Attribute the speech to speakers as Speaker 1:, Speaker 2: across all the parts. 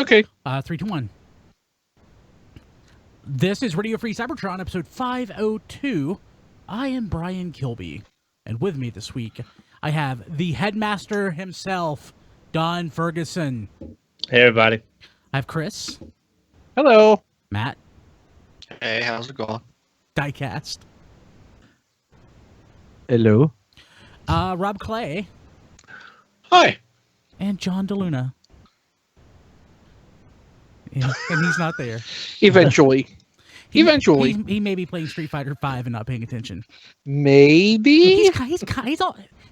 Speaker 1: Okay.
Speaker 2: 3, 2, 1. This is Radio Free Cybertron, episode 502. I am Brian Kilby, and with me this week, I have the headmaster himself, Don Ferguson.
Speaker 3: Hey, everybody.
Speaker 2: I have Chris.
Speaker 1: Hello.
Speaker 2: Matt.
Speaker 4: Hey, how's it going?
Speaker 2: Diecast.
Speaker 5: Hello.
Speaker 2: Rob Clay.
Speaker 1: Hi.
Speaker 2: And John DeLuna. Yeah, and he's not there.
Speaker 1: Eventually. Eventually.
Speaker 2: He may be playing Street Fighter V and not paying attention.
Speaker 1: Maybe.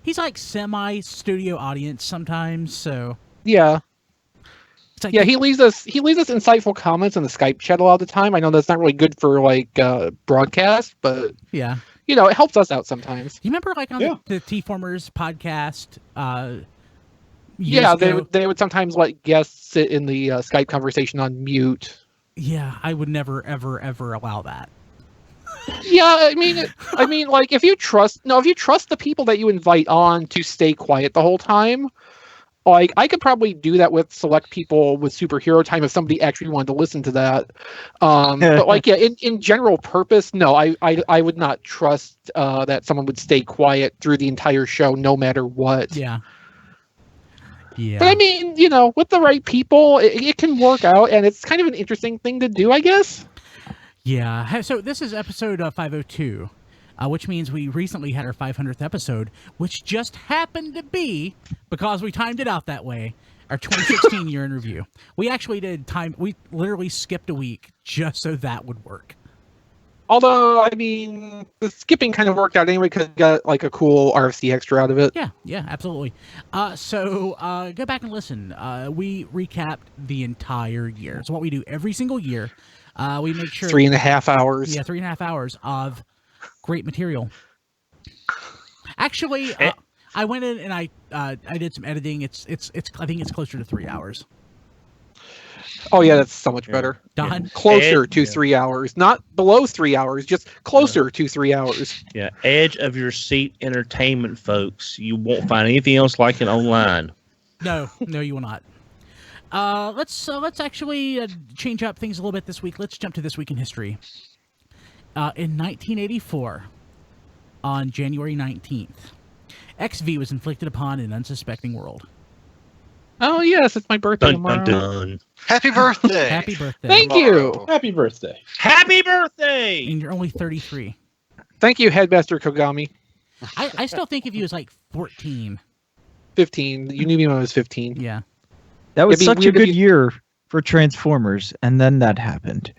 Speaker 2: He's like semi-studio audience sometimes, so...
Speaker 1: Yeah.
Speaker 2: It's like,
Speaker 1: Yeah, he leaves us insightful comments in the Skype chat a lot of the time. I know that's not really good for broadcast, but
Speaker 2: yeah.
Speaker 1: It helps us out sometimes.
Speaker 2: You remember like on the TFormers podcast
Speaker 1: they would sometimes let guests sit in the Skype conversation on mute.
Speaker 2: Yeah, I would never ever ever allow that.
Speaker 1: Yeah, I mean like if you trust the people that you invite on to stay quiet the whole time, like I could probably do that with select people with superhero time if somebody actually wanted to listen to that. But like in general purpose, no, I would not trust that someone would stay quiet through the entire show no matter what.
Speaker 2: Yeah. Yeah.
Speaker 1: But I mean, with the right people, it can work out, and it's kind of an interesting thing to do, I guess.
Speaker 2: Yeah. So this is episode 502, which means we recently had our 500th episode, which just happened to be, because we timed it out that way, our 2016 year in review. We actually we literally skipped a week just so that would work.
Speaker 1: Although, I mean, the skipping kind of worked out anyway because we got like a cool RFC extra out of it.
Speaker 2: Yeah, absolutely. So go back and listen. We recapped the entire year. So what we do every single year, we make sure
Speaker 1: 3.5 hours.
Speaker 2: Yeah, 3.5 hours of great material. Actually, I went in and I did some editing. It's I think it's closer to 3 hours.
Speaker 1: Oh yeah, that's so much better.
Speaker 2: Don?
Speaker 1: Closer to 3 hours, not below 3 hours, just closer to 3 hours.
Speaker 3: Yeah, edge of your seat entertainment, folks. You won't find anything else like it online.
Speaker 2: No, you will not. Let's actually change up things a little bit this week. Let's jump to this week in history. In 1984, on January 19th, XV was inflicted upon an unsuspecting world.
Speaker 1: Oh yes, it's my birthday tomorrow.
Speaker 3: Dun, dun.
Speaker 4: Happy birthday!
Speaker 2: Happy birthday!
Speaker 1: Thank you.
Speaker 5: Happy birthday.
Speaker 3: Happy birthday!
Speaker 2: And you're only 33.
Speaker 1: Thank you, Headmaster Kogami.
Speaker 2: I still think of you as like 14.
Speaker 1: 15. You knew me when I was 15.
Speaker 2: Yeah.
Speaker 5: That was
Speaker 1: It'd be
Speaker 5: such a
Speaker 1: weird if
Speaker 5: good
Speaker 1: you-
Speaker 5: year for Transformers, and then that happened.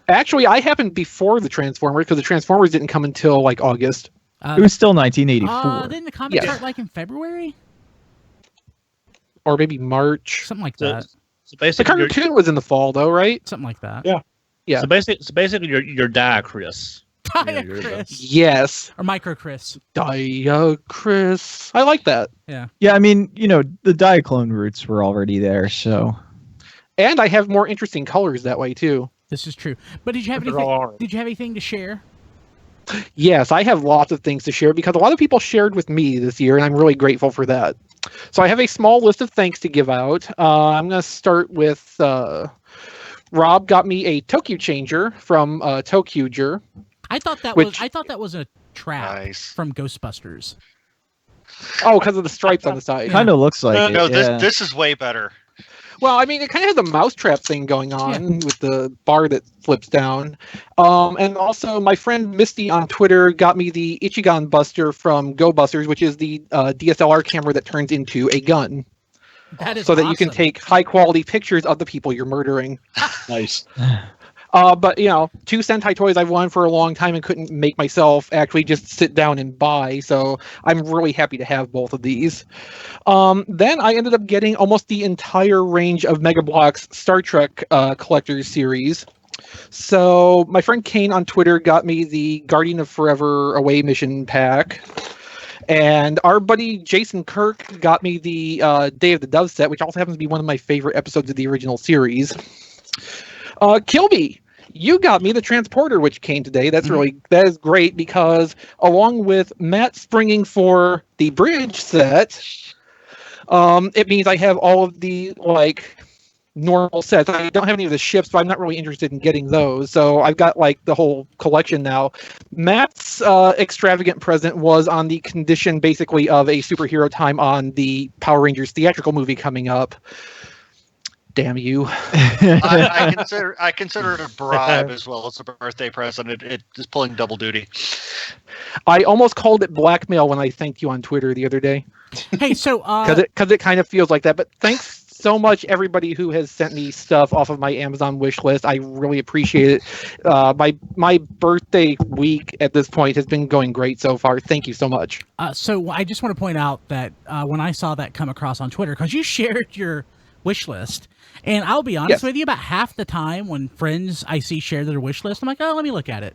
Speaker 1: Actually, I happened before the Transformers because the Transformers didn't come until like August.
Speaker 5: It was still 1984.
Speaker 2: Didn't the comic
Speaker 1: Yeah.
Speaker 2: start like in February?
Speaker 1: Or maybe March.
Speaker 2: Something like
Speaker 3: So,
Speaker 2: that.
Speaker 3: so
Speaker 1: The
Speaker 3: basically,
Speaker 1: cartoon was in the fall, though, right?
Speaker 2: Something like that.
Speaker 1: Yeah.
Speaker 3: So basically, you're die, Chris.
Speaker 2: Dia
Speaker 3: you're
Speaker 2: Chris.
Speaker 1: Yes.
Speaker 2: Or Micro Chris.
Speaker 1: Chris. I like that.
Speaker 2: Yeah.
Speaker 5: Yeah, I mean, the Diaclone roots were already there, so...
Speaker 1: And I have more interesting colors that way, too.
Speaker 2: This is true. But did you have
Speaker 3: They're all
Speaker 2: anything?
Speaker 3: orange.
Speaker 2: Did you have anything to share?
Speaker 1: Yes, I have lots of things to share because a lot of people shared with me this year, and I'm really grateful for that. So I have a small list of thanks to give out. I'm going to start with Rob got me a Tokyo Changer from Tokuger.
Speaker 2: I thought that was a trap
Speaker 4: Nice.
Speaker 2: from Ghostbusters.
Speaker 1: Oh, because of the stripes on the side.
Speaker 5: Kind of looks like it,
Speaker 4: No,
Speaker 5: yeah.
Speaker 4: this is way better.
Speaker 1: Well, I mean, it kind of has the mousetrap thing going on with the bar that flips down. And also, my friend Misty on Twitter got me the Ichigan Buster from Go Busters, which is the DSLR camera that turns into a gun.
Speaker 2: That is
Speaker 1: So that you can
Speaker 2: awesome.
Speaker 1: take high-quality pictures of the people you're murdering.
Speaker 3: Nice.
Speaker 1: But, two Sentai toys I've wanted for a long time and couldn't make myself actually just sit down and buy. So I'm really happy to have both of these. Then I ended up getting almost the entire range of Mega Bloks Star Trek Collector's Series. So my friend Kane on Twitter got me the Guardian of Forever Away Mission pack. And our buddy Jason Kirk got me the Day of the Dove set, which also happens to be one of my favorite episodes of the original series. Kilby, you got me the Transporter, which came today. That is great because along with Matt springing for the Bridge set, it means I have all of the normal sets. I don't have any of the ships, but I'm not really interested in getting those. So I've got like the whole collection now. Matt's extravagant present was on the condition basically of a superhero time on the Power Rangers theatrical movie coming up. Damn you.
Speaker 4: I consider it a bribe as well as a birthday present. It is pulling double duty.
Speaker 1: I almost called it blackmail when I thanked you on Twitter the other day.
Speaker 2: Hey, so
Speaker 1: because it kind of feels like that. But thanks so much, everybody who has sent me stuff off of my Amazon wish list. I really appreciate it. My birthday week at this point has been going great so far. Thank you so much.
Speaker 2: So I just want to point out that when I saw that come across on Twitter, because you shared your wish list, and I'll be honest with you, about half the time when friends I see share their wish list, I'm like, oh, let me look at it.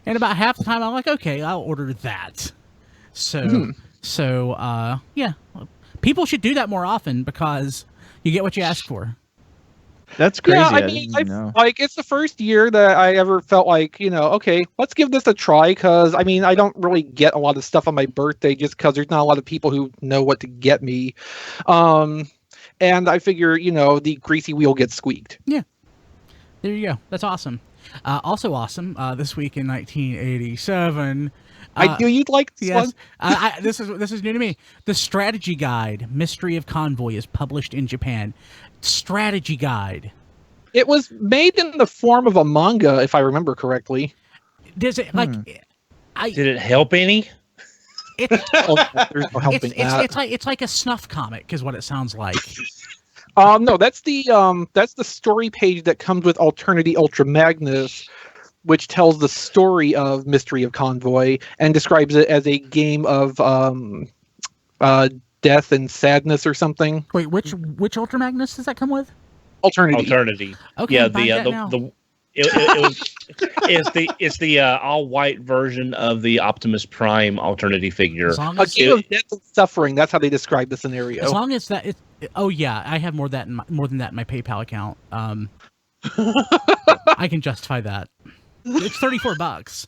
Speaker 2: And about half the time I'm like, okay, I'll order that. So, yeah, people should do that more often because you get what you ask for.
Speaker 5: That's crazy.
Speaker 1: Yeah, I mean, like it's the first year that I ever felt like, okay, let's give this a try. Because I mean, I don't really get a lot of stuff on my birthday just because there's not a lot of people who know what to get me. And I figure, the greasy wheel gets squeaked.
Speaker 2: Yeah, there you go. That's awesome. Also awesome. This week in 1987.
Speaker 1: I knew you'd like this one.
Speaker 2: This is new to me. The strategy guide, Mystery of Convoy, is published in Japan. Strategy guide.
Speaker 1: It was made in the form of a manga, if I remember correctly.
Speaker 2: Does it
Speaker 3: Did it help any?
Speaker 2: There's
Speaker 1: no helping that.
Speaker 2: It's like a snuff comic, is what it sounds like.
Speaker 1: No, that's the story page that comes with Alternity Ultra Magnus, which tells the story of Mystery of Convoy and describes it as a game of death and sadness or something.
Speaker 2: Wait, which Ultra Magnus does that come with?
Speaker 1: Alternity.
Speaker 2: Okay,
Speaker 3: yeah, it's the all white version of the Optimus Prime Alternity figure.
Speaker 1: A game of death and suffering. That's how they describe the scenario.
Speaker 2: As long as that, oh yeah, I have more than that in my PayPal account. I can justify that. It's $34.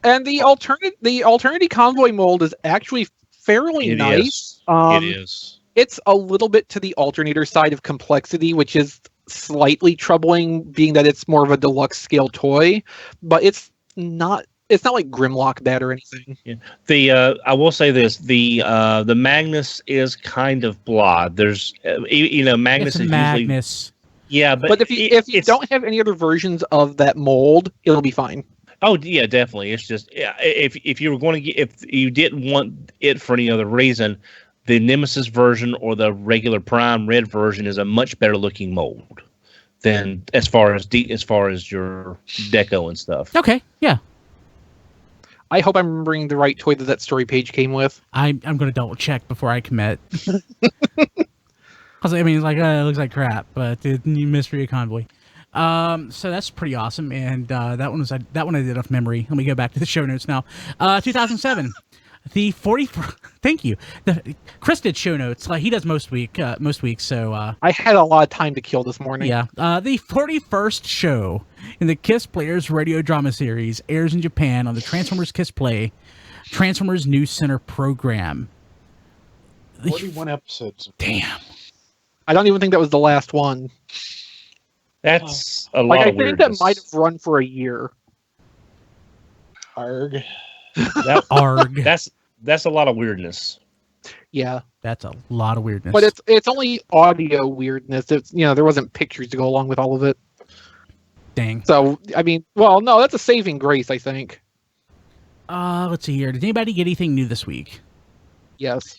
Speaker 1: And the Alternity Convoy mold is actually fairly nice.
Speaker 3: It is.
Speaker 1: It's a little bit to the alternator side of complexity, which is slightly troubling, being that it's more of a deluxe scale toy. But it's not like Grimlock bad or anything.
Speaker 3: Yeah. I will say this: the Magnus is kind of blah. There's Magnus
Speaker 2: it's
Speaker 3: is
Speaker 2: Magnus.
Speaker 3: Usually but
Speaker 1: if you don't have any other versions of that mold, it'll be fine.
Speaker 3: Oh yeah, definitely. It's just if you were going to if you didn't want it for any other reason, the Nemesis version or the regular Prime Red version is a much better looking mold than as far as your deco and stuff.
Speaker 2: Okay, yeah.
Speaker 1: I hope I'm remembering the right toy that story page came with.
Speaker 2: I'm going to double check before I commit. Because I mean, it's like it looks like crap, but the Mystery of Convoy. So that's pretty awesome, and that one I did off memory. Let me go back to the show notes now. 2007, the 44. Thank you. Chris did show notes. Like he does most weeks. So
Speaker 1: I had a lot of time to kill this morning.
Speaker 2: Yeah. The 41st show in the Kiss Players radio drama series airs in Japan on the Transformers Kiss Play Transformers News Center program.
Speaker 6: 41 episodes.
Speaker 2: Damn.
Speaker 1: I don't even think that was the last one.
Speaker 3: That's a lot of weirdness.
Speaker 1: I think that might have run for a year.
Speaker 6: Arg.
Speaker 2: Arg.
Speaker 3: That's a lot of weirdness.
Speaker 1: Yeah.
Speaker 2: That's a lot of weirdness.
Speaker 1: But it's only audio weirdness. It's there wasn't pictures to go along with all of it.
Speaker 2: Dang.
Speaker 1: So I mean, well, no, that's a saving grace, I think.
Speaker 2: Let's see here. Did anybody get anything new this week?
Speaker 1: Yes.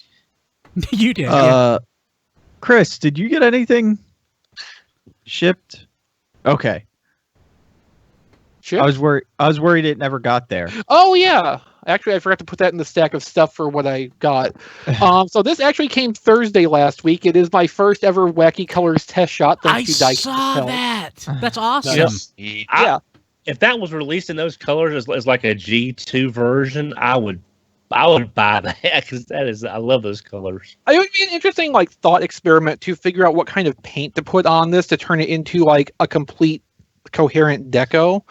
Speaker 2: You did. Yeah.
Speaker 5: Chris, did you get anything shipped? Okay.
Speaker 1: Shipped?
Speaker 5: I was worried it never got there.
Speaker 1: Oh yeah. Actually, I forgot to put that in the stack of stuff for what I got. So this actually came Thursday last week. It is my first ever Wacky Colors test shot.
Speaker 2: I saw that. That's awesome.
Speaker 3: Yes.
Speaker 1: Yeah.
Speaker 3: If that was released in those colors as like a G2 version, I would buy that because I love those colors.
Speaker 1: It would be an interesting thought experiment to figure out what kind of paint to put on this to turn it into like a complete coherent deco.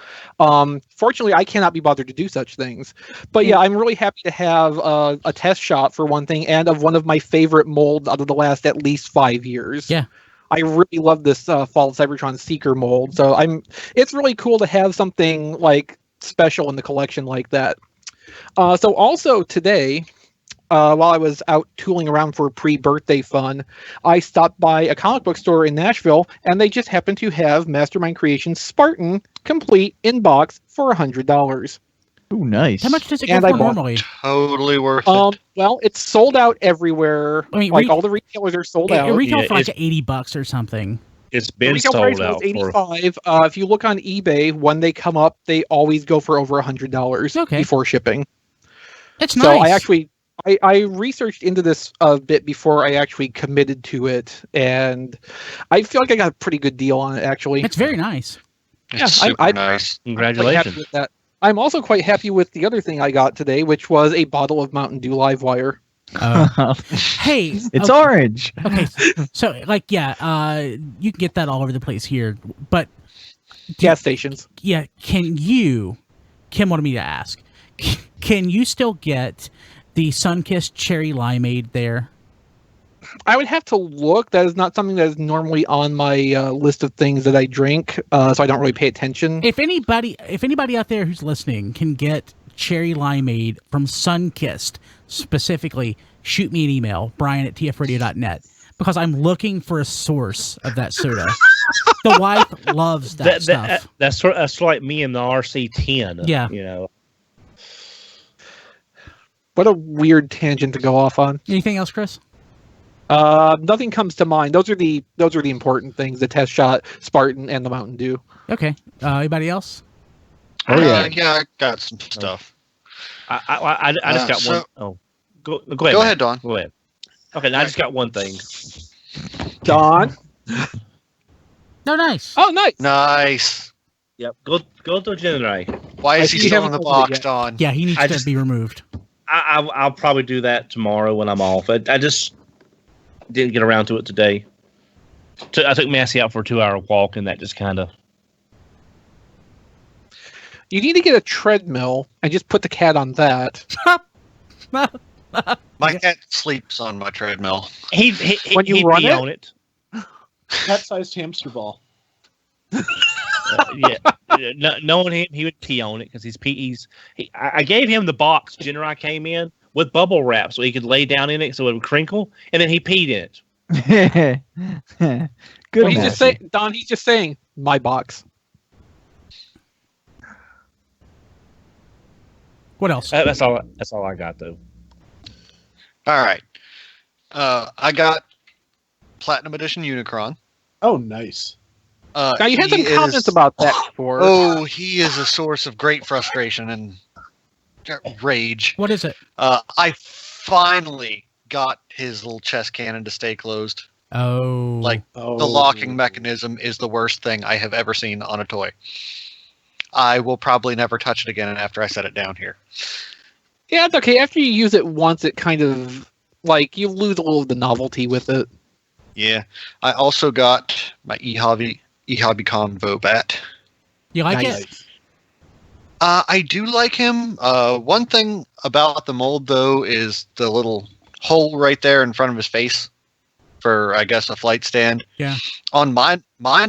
Speaker 1: Fortunately, I cannot be bothered to do such things. But yeah, I'm really happy to have a test shot for one thing, and of one of my favorite molds out of the last at least 5 years.
Speaker 2: Yeah.
Speaker 1: I really love this Fall of Cybertron Seeker mold. So it's really cool to have something like special in the collection like that. So also today, while I was out tooling around for pre-birthday fun, I stopped by a comic book store in Nashville, and they just happened to have Mastermind Creations Spartan complete in box for $100.
Speaker 5: Ooh, nice.
Speaker 2: How much does it go
Speaker 1: And I
Speaker 2: for
Speaker 1: bought-
Speaker 2: normally?
Speaker 4: Totally worth it.
Speaker 1: Well, it's sold out everywhere.
Speaker 2: I mean,
Speaker 1: like all the retailers are sold
Speaker 2: It
Speaker 1: out.
Speaker 2: retails
Speaker 3: Yeah,
Speaker 2: for like
Speaker 3: it's-
Speaker 2: $80 or something.
Speaker 3: It's
Speaker 1: The
Speaker 3: been
Speaker 1: retail price
Speaker 3: sold out
Speaker 1: was
Speaker 3: for.
Speaker 1: $85. If you look on eBay, when they come up, they always go for over $100
Speaker 2: Okay.
Speaker 1: before shipping.
Speaker 2: It's
Speaker 1: So
Speaker 2: nice.
Speaker 1: I researched into this a bit before I actually committed to it, and I feel like I got a pretty good deal on it, actually.
Speaker 2: It's very nice.
Speaker 4: It's
Speaker 1: yeah,
Speaker 4: super
Speaker 1: I-
Speaker 4: nice.
Speaker 1: I'm quite happy
Speaker 3: Congratulations.
Speaker 1: with that. I'm also quite happy with the other thing I got today, which was a bottle of Mountain Dew Live Wire.
Speaker 2: Hey,
Speaker 5: It's
Speaker 2: okay,
Speaker 5: orange.
Speaker 2: okay. So, like, yeah, you can get that all over the place here. But
Speaker 1: Gas stations.
Speaker 2: yeah, Kim wanted me to ask, can you still get the Sunkissed Cherry Limeade there?
Speaker 1: I would have to look. That is not something that is normally on my list of things that I drink, so I don't really pay attention.
Speaker 2: If anybody out there who's listening can get Cherry Limeade from Sunkissed specifically, shoot me an email, brian@tfradio.net, because I'm looking for a source of that soda. The wife loves that stuff.
Speaker 3: That's like me and the RC10.
Speaker 2: Yeah.
Speaker 3: You know.
Speaker 1: What a weird tangent to go off on.
Speaker 2: Anything else, Chris?
Speaker 1: Nothing comes to mind. Those are the important things: the test shot, Spartan, and the Mountain Dew.
Speaker 2: Okay. Anybody else?
Speaker 5: Oh, yeah.
Speaker 4: Yeah, I got some stuff.
Speaker 3: I just got
Speaker 4: so-
Speaker 3: one. Oh, go ahead.
Speaker 4: Go
Speaker 3: man.
Speaker 4: ahead, Don.
Speaker 3: Go ahead. Okay, now I just got one thing.
Speaker 1: Don.
Speaker 2: No, nice.
Speaker 1: Oh, nice.
Speaker 4: Nice.
Speaker 3: Yep. Go to Generate.
Speaker 4: Why
Speaker 1: I
Speaker 4: is he
Speaker 1: see you
Speaker 4: still in
Speaker 1: haven't
Speaker 4: the
Speaker 1: opened it
Speaker 4: box,
Speaker 1: yet.
Speaker 4: Don?
Speaker 2: Yeah, he needs
Speaker 3: I
Speaker 2: to
Speaker 3: just-
Speaker 2: be removed.
Speaker 3: I'll probably do that tomorrow when I'm off. I just didn't get around to it today. I took Massey out for a 2-hour walk, and that just kind of.
Speaker 1: You need to get a treadmill and just put the cat on that.
Speaker 4: My cat sleeps on my treadmill.
Speaker 3: He
Speaker 1: When you
Speaker 3: he'd
Speaker 1: run
Speaker 3: pee
Speaker 1: it?
Speaker 3: on it.
Speaker 6: Cat-sized hamster ball.
Speaker 3: Yeah, knowing him, he would pee on it because I gave him the box General came in with bubble wrap so he could lay down in it so it would crinkle, and then he peed in it.
Speaker 5: Good.
Speaker 1: Well, he's just
Speaker 5: Massey.
Speaker 1: saying, Don. He's just saying my box.
Speaker 2: What else?
Speaker 3: That's all I got though.
Speaker 4: All right. I got Platinum Edition Unicron.
Speaker 6: Oh, nice.
Speaker 1: Now you had some
Speaker 4: He
Speaker 1: comments
Speaker 4: is-
Speaker 1: about that before.
Speaker 4: Oh, he is a source of great frustration and rage.
Speaker 2: What is it?
Speaker 4: I finally got his little chest cannon to stay closed.
Speaker 2: Oh,
Speaker 4: Like,
Speaker 6: Oh,
Speaker 4: the locking mechanism is the worst thing I have ever seen on a toy. I will probably never touch it again after I set it down here.
Speaker 1: Yeah, it's okay. After you use it once, it kind of like you lose a little of the novelty with it.
Speaker 4: Yeah. I also got my eHobby Convobat.
Speaker 2: you like
Speaker 1: Nice.
Speaker 2: it?
Speaker 4: I do like him. One thing about the mold, though, is the little hole right there in front of his face for, I guess, a flight stand.
Speaker 2: Yeah.
Speaker 4: On Mind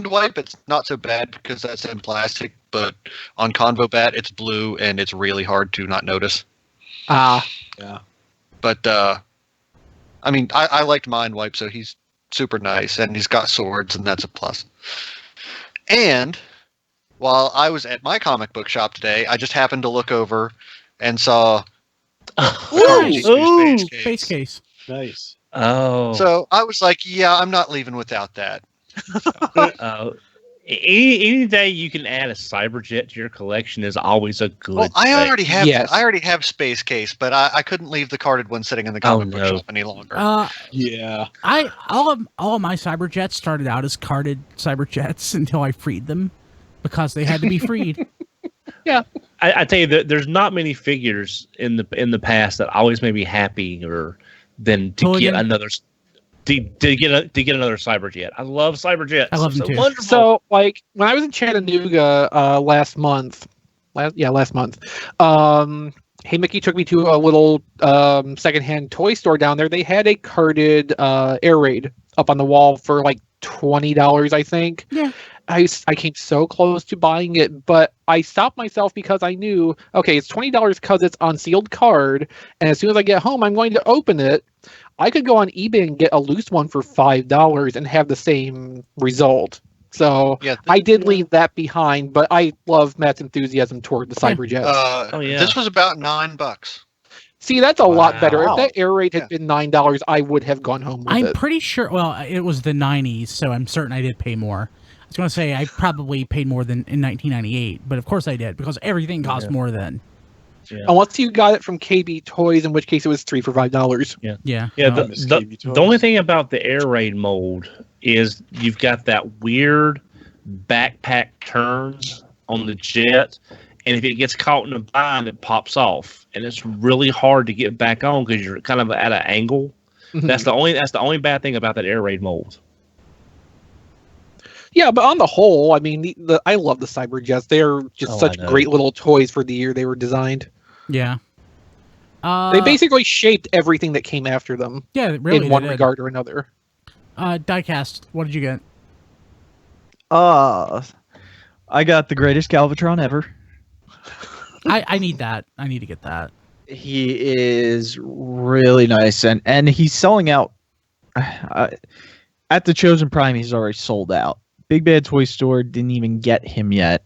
Speaker 4: Wipe, it's not so bad because that's in plastic, but on Convobat, it's blue, and it's really hard to not notice.
Speaker 1: Ah,
Speaker 6: Yeah.
Speaker 4: But, I mean, I liked Mind Wipe, so he's super nice, and he's got swords, and that's a plus. And while I was at my comic book shop today, I just happened to look over and saw
Speaker 2: Nice.
Speaker 3: Ooh.
Speaker 2: Space case.
Speaker 6: Nice.
Speaker 3: Oh.
Speaker 4: So I was like, yeah, I'm not leaving without that.
Speaker 3: Any day you can add a Cyberjet to your collection is always a good.
Speaker 4: Well, I
Speaker 3: thing.
Speaker 4: already have
Speaker 1: Yes.
Speaker 4: Space Case, but I couldn't leave the carded one sitting in the comic book
Speaker 3: no.
Speaker 4: shop any longer.
Speaker 6: Yeah.
Speaker 2: All of my Cyberjets started out as carded Cyberjets until I freed them because they had to be freed.
Speaker 3: I tell you that there's not many figures in the past that always made me happier than to
Speaker 2: Hooligan?
Speaker 3: get another to get another Cyberjet. I love Cyberjets.
Speaker 2: I love them
Speaker 3: So
Speaker 2: too.
Speaker 3: wonderful.
Speaker 1: so like when I was in Chattanooga last month, Hey Mickey took me to a little secondhand toy store down there. They had a carded Air Raid up on the wall for like $20, I think.
Speaker 2: Yeah.
Speaker 1: I came so close to buying it, but I stopped myself because I knew, okay, it's $20 because it's on sealed card, and as soon as I get home, I'm going to open it. I could go on eBay and get a loose one for $5 and have the same result. So
Speaker 4: Yeah,
Speaker 1: I did leave that behind, but I love Matt's enthusiasm toward the Cyberjets.
Speaker 4: This was about $9.
Speaker 1: See, that's a lot better. If
Speaker 5: Wow.
Speaker 1: that air raid had been $9, I would have gone home with
Speaker 2: I'm
Speaker 1: it.
Speaker 2: pretty sure. Well, it was the 90s, so I'm certain I did pay more. I was going to say I probably paid more than in 1998, but of course I did because everything cost more then.
Speaker 3: Yeah.
Speaker 1: Unless you got it from KB Toys, in which case it was 3 for $5.
Speaker 2: Yeah.
Speaker 3: Yeah,
Speaker 2: no.
Speaker 3: the only thing about the air raid mold is you've got that weird backpack turns on the jet, and if it gets caught in a bind, it pops off, and it's really hard to get back on because you're kind of at an angle.
Speaker 1: Mhm.
Speaker 3: That's the only bad thing about that air raid mold.
Speaker 1: Yeah, but on the whole, I mean, I love the Cyberjets. They're just
Speaker 3: Oh, I
Speaker 1: such
Speaker 3: know.
Speaker 1: great little toys for the year they were designed.
Speaker 2: Yeah.
Speaker 1: They basically shaped everything that came after them
Speaker 2: yeah, really
Speaker 1: in one
Speaker 2: they did.
Speaker 1: regard or another.
Speaker 2: Diecast, what did you get?
Speaker 5: I got the greatest Galvatron ever.
Speaker 2: I need that. I need to get that.
Speaker 5: He is really nice, and he's selling out. At the Chosen Prime, he's already sold out. Big Bad Toy Store didn't even get him yet.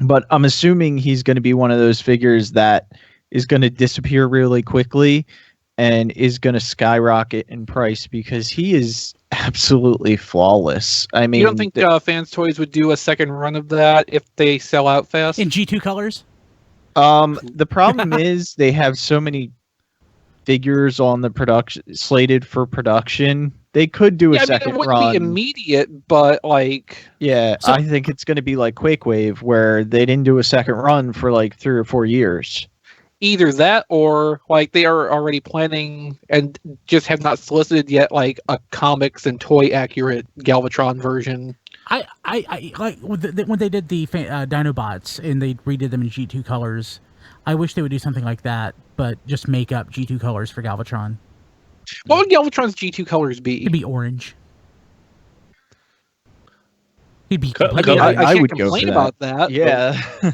Speaker 5: But I'm assuming he's going to be one of those figures that is going to disappear really quickly and is going to skyrocket in price because he is absolutely flawless. I mean,
Speaker 1: You don't think Fans Toys would do a second run of that if they sell out fast?
Speaker 2: In G2 colors?
Speaker 5: the problem is they have so many figures on the production slated for production. They could do a
Speaker 1: Yeah, I mean,
Speaker 5: second
Speaker 1: it wouldn't
Speaker 5: run.
Speaker 1: be immediate, but like,
Speaker 5: Yeah,
Speaker 2: So-
Speaker 5: I think it's going to be like Quake Wave, where they didn't do a second run for like 3 or 4 years.
Speaker 1: either that or like they are already planning and just have not solicited yet like a comics and toy accurate Galvatron version.
Speaker 2: I like when they did the Dinobots and they redid them in G2 colors. I wish they would do something like that, but just make up G2 colors for Galvatron.
Speaker 1: What would Galvatron's G2 colors be?
Speaker 2: It'd be orange. He'd be
Speaker 3: Co-
Speaker 2: completely
Speaker 3: co-
Speaker 1: I
Speaker 2: orange.
Speaker 5: I
Speaker 1: can't
Speaker 5: would go for
Speaker 1: complain
Speaker 5: that.
Speaker 1: about that.
Speaker 5: Yeah,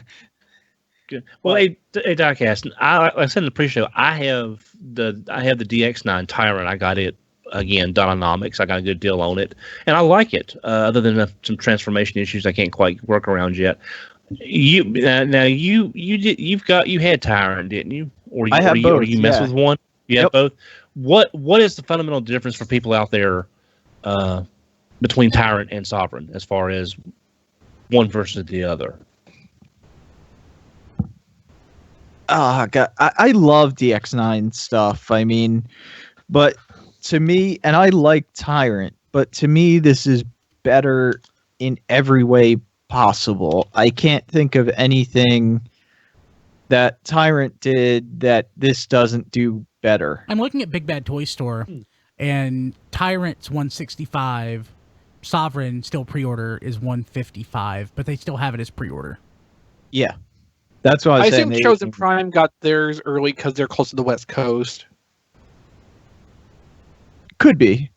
Speaker 3: Good. Well, hey, Diecast, like I said in the pre-show, I have the DX9 Tyrant. I got it again, Dononomics. I got a good deal on it, and I like it. Other than some transformation issues I can't quite work around yet. You had Tyrant, didn't you? Or
Speaker 5: I have
Speaker 3: or
Speaker 5: both,
Speaker 3: you mess
Speaker 5: yeah.
Speaker 3: with one? You have both. What is the fundamental difference for people out there between Tyrant and Sovereign as far as one versus the other?
Speaker 5: oh god, I love DX9 stuff. I mean, but to me, and I like Tyrant, but to me, this is better in every way possible. I can't think of anything that Tyrant did that this doesn't do better.
Speaker 2: I'm looking at Big Bad Toy Store, and Tyrant's 165. Sovereign still pre-order is 155, but they still have it as pre-order.
Speaker 5: Yeah, that's what I
Speaker 1: I
Speaker 5: was saying.
Speaker 1: assume
Speaker 5: They-
Speaker 1: Chosen Prime got theirs early because they're close to the West Coast.
Speaker 5: Could be.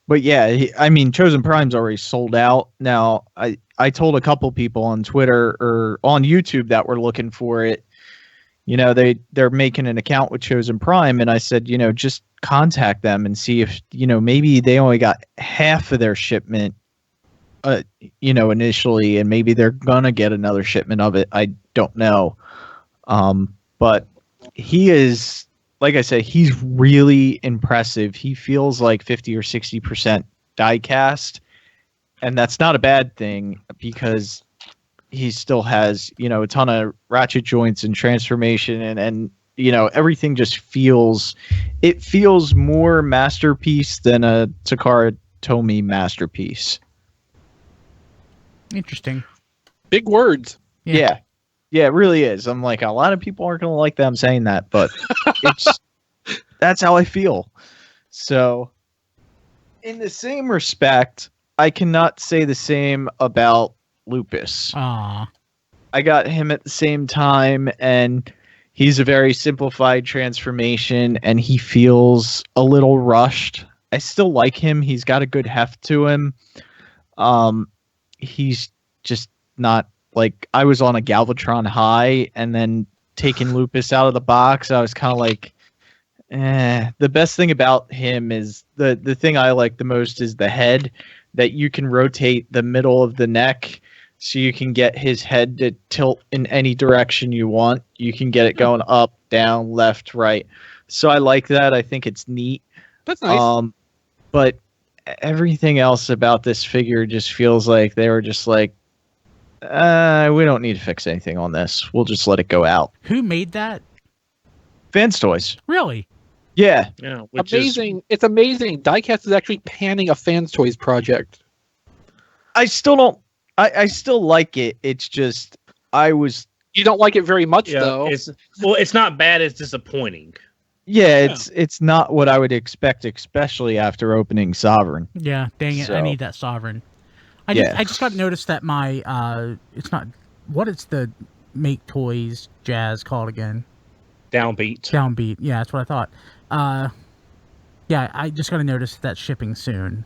Speaker 5: But yeah, I mean, Chosen Prime's already sold out. Now, I told a couple people on Twitter or on YouTube that were looking for it. You know, they're making an account with Chosen Prime, and I said, just contact them and see if, maybe they only got half of their shipment, initially, and maybe they're gonna get another shipment of it. I don't know. But he is, like I said, he's really impressive. He feels like 50 or 60% die cast, and that's not a bad thing because he still has, a ton of ratchet joints and transformation and everything just feels more masterpiece than a Takara Tomy masterpiece.
Speaker 2: Interesting.
Speaker 1: Big words.
Speaker 2: Yeah.
Speaker 5: Yeah, it really is. I'm like, a lot of people aren't going to like that I'm saying that, but that's how I feel. So, in the same respect, I cannot say the same about Lupus.
Speaker 2: Aw.
Speaker 5: I got him at the same time, and he's a very simplified transformation, and he feels a little rushed. still like him. He's got a good heft to him. He's just not like, I was on a Galvatron high, and then taking Lupus out of the box, I was kind of like, The best thing about him is the thing I like the most is the head, that you can rotate the middle of the neck so you can get his head to tilt in any direction you want. You can get it going up, down, left, right. So I like that. I think it's neat.
Speaker 1: That's nice.
Speaker 5: But everything else about this figure just feels like they were just like, we don't need to fix anything on this. We'll just let it go out.
Speaker 2: Who made that?
Speaker 5: Fans Toys.
Speaker 2: Really?
Speaker 5: Yeah.
Speaker 3: Yeah,
Speaker 1: Amazing. It's amazing. Diecast is actually panning a Fans Toys project.
Speaker 5: I still don't. I still like it. It's just
Speaker 1: You don't like it very much, though.
Speaker 3: It's not bad. It's disappointing.
Speaker 5: Yeah, it's not what I would expect, especially after opening Sovereign.
Speaker 2: Yeah, dang it. I need that Sovereign. I just got noticed that my it's not, what is the Make Toys Jazz called again? Downbeat. Yeah, that's what I thought. Yeah, I just got to notice that's shipping soon.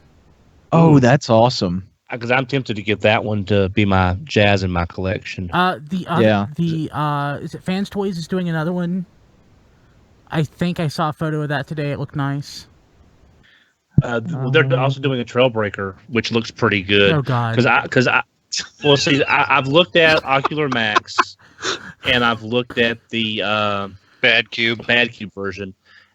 Speaker 5: Oh, that's awesome.
Speaker 3: Because I'm tempted to get that one to be my Jazz in my collection.
Speaker 2: Is it Fans Toys is doing another one? I think I saw a photo of that today. It looked nice.
Speaker 3: They're also doing a Trailbreaker, which looks pretty good.
Speaker 2: Oh God!
Speaker 3: Because I've looked at Ocular Max, and I've looked at the
Speaker 4: Bad Cube
Speaker 3: version,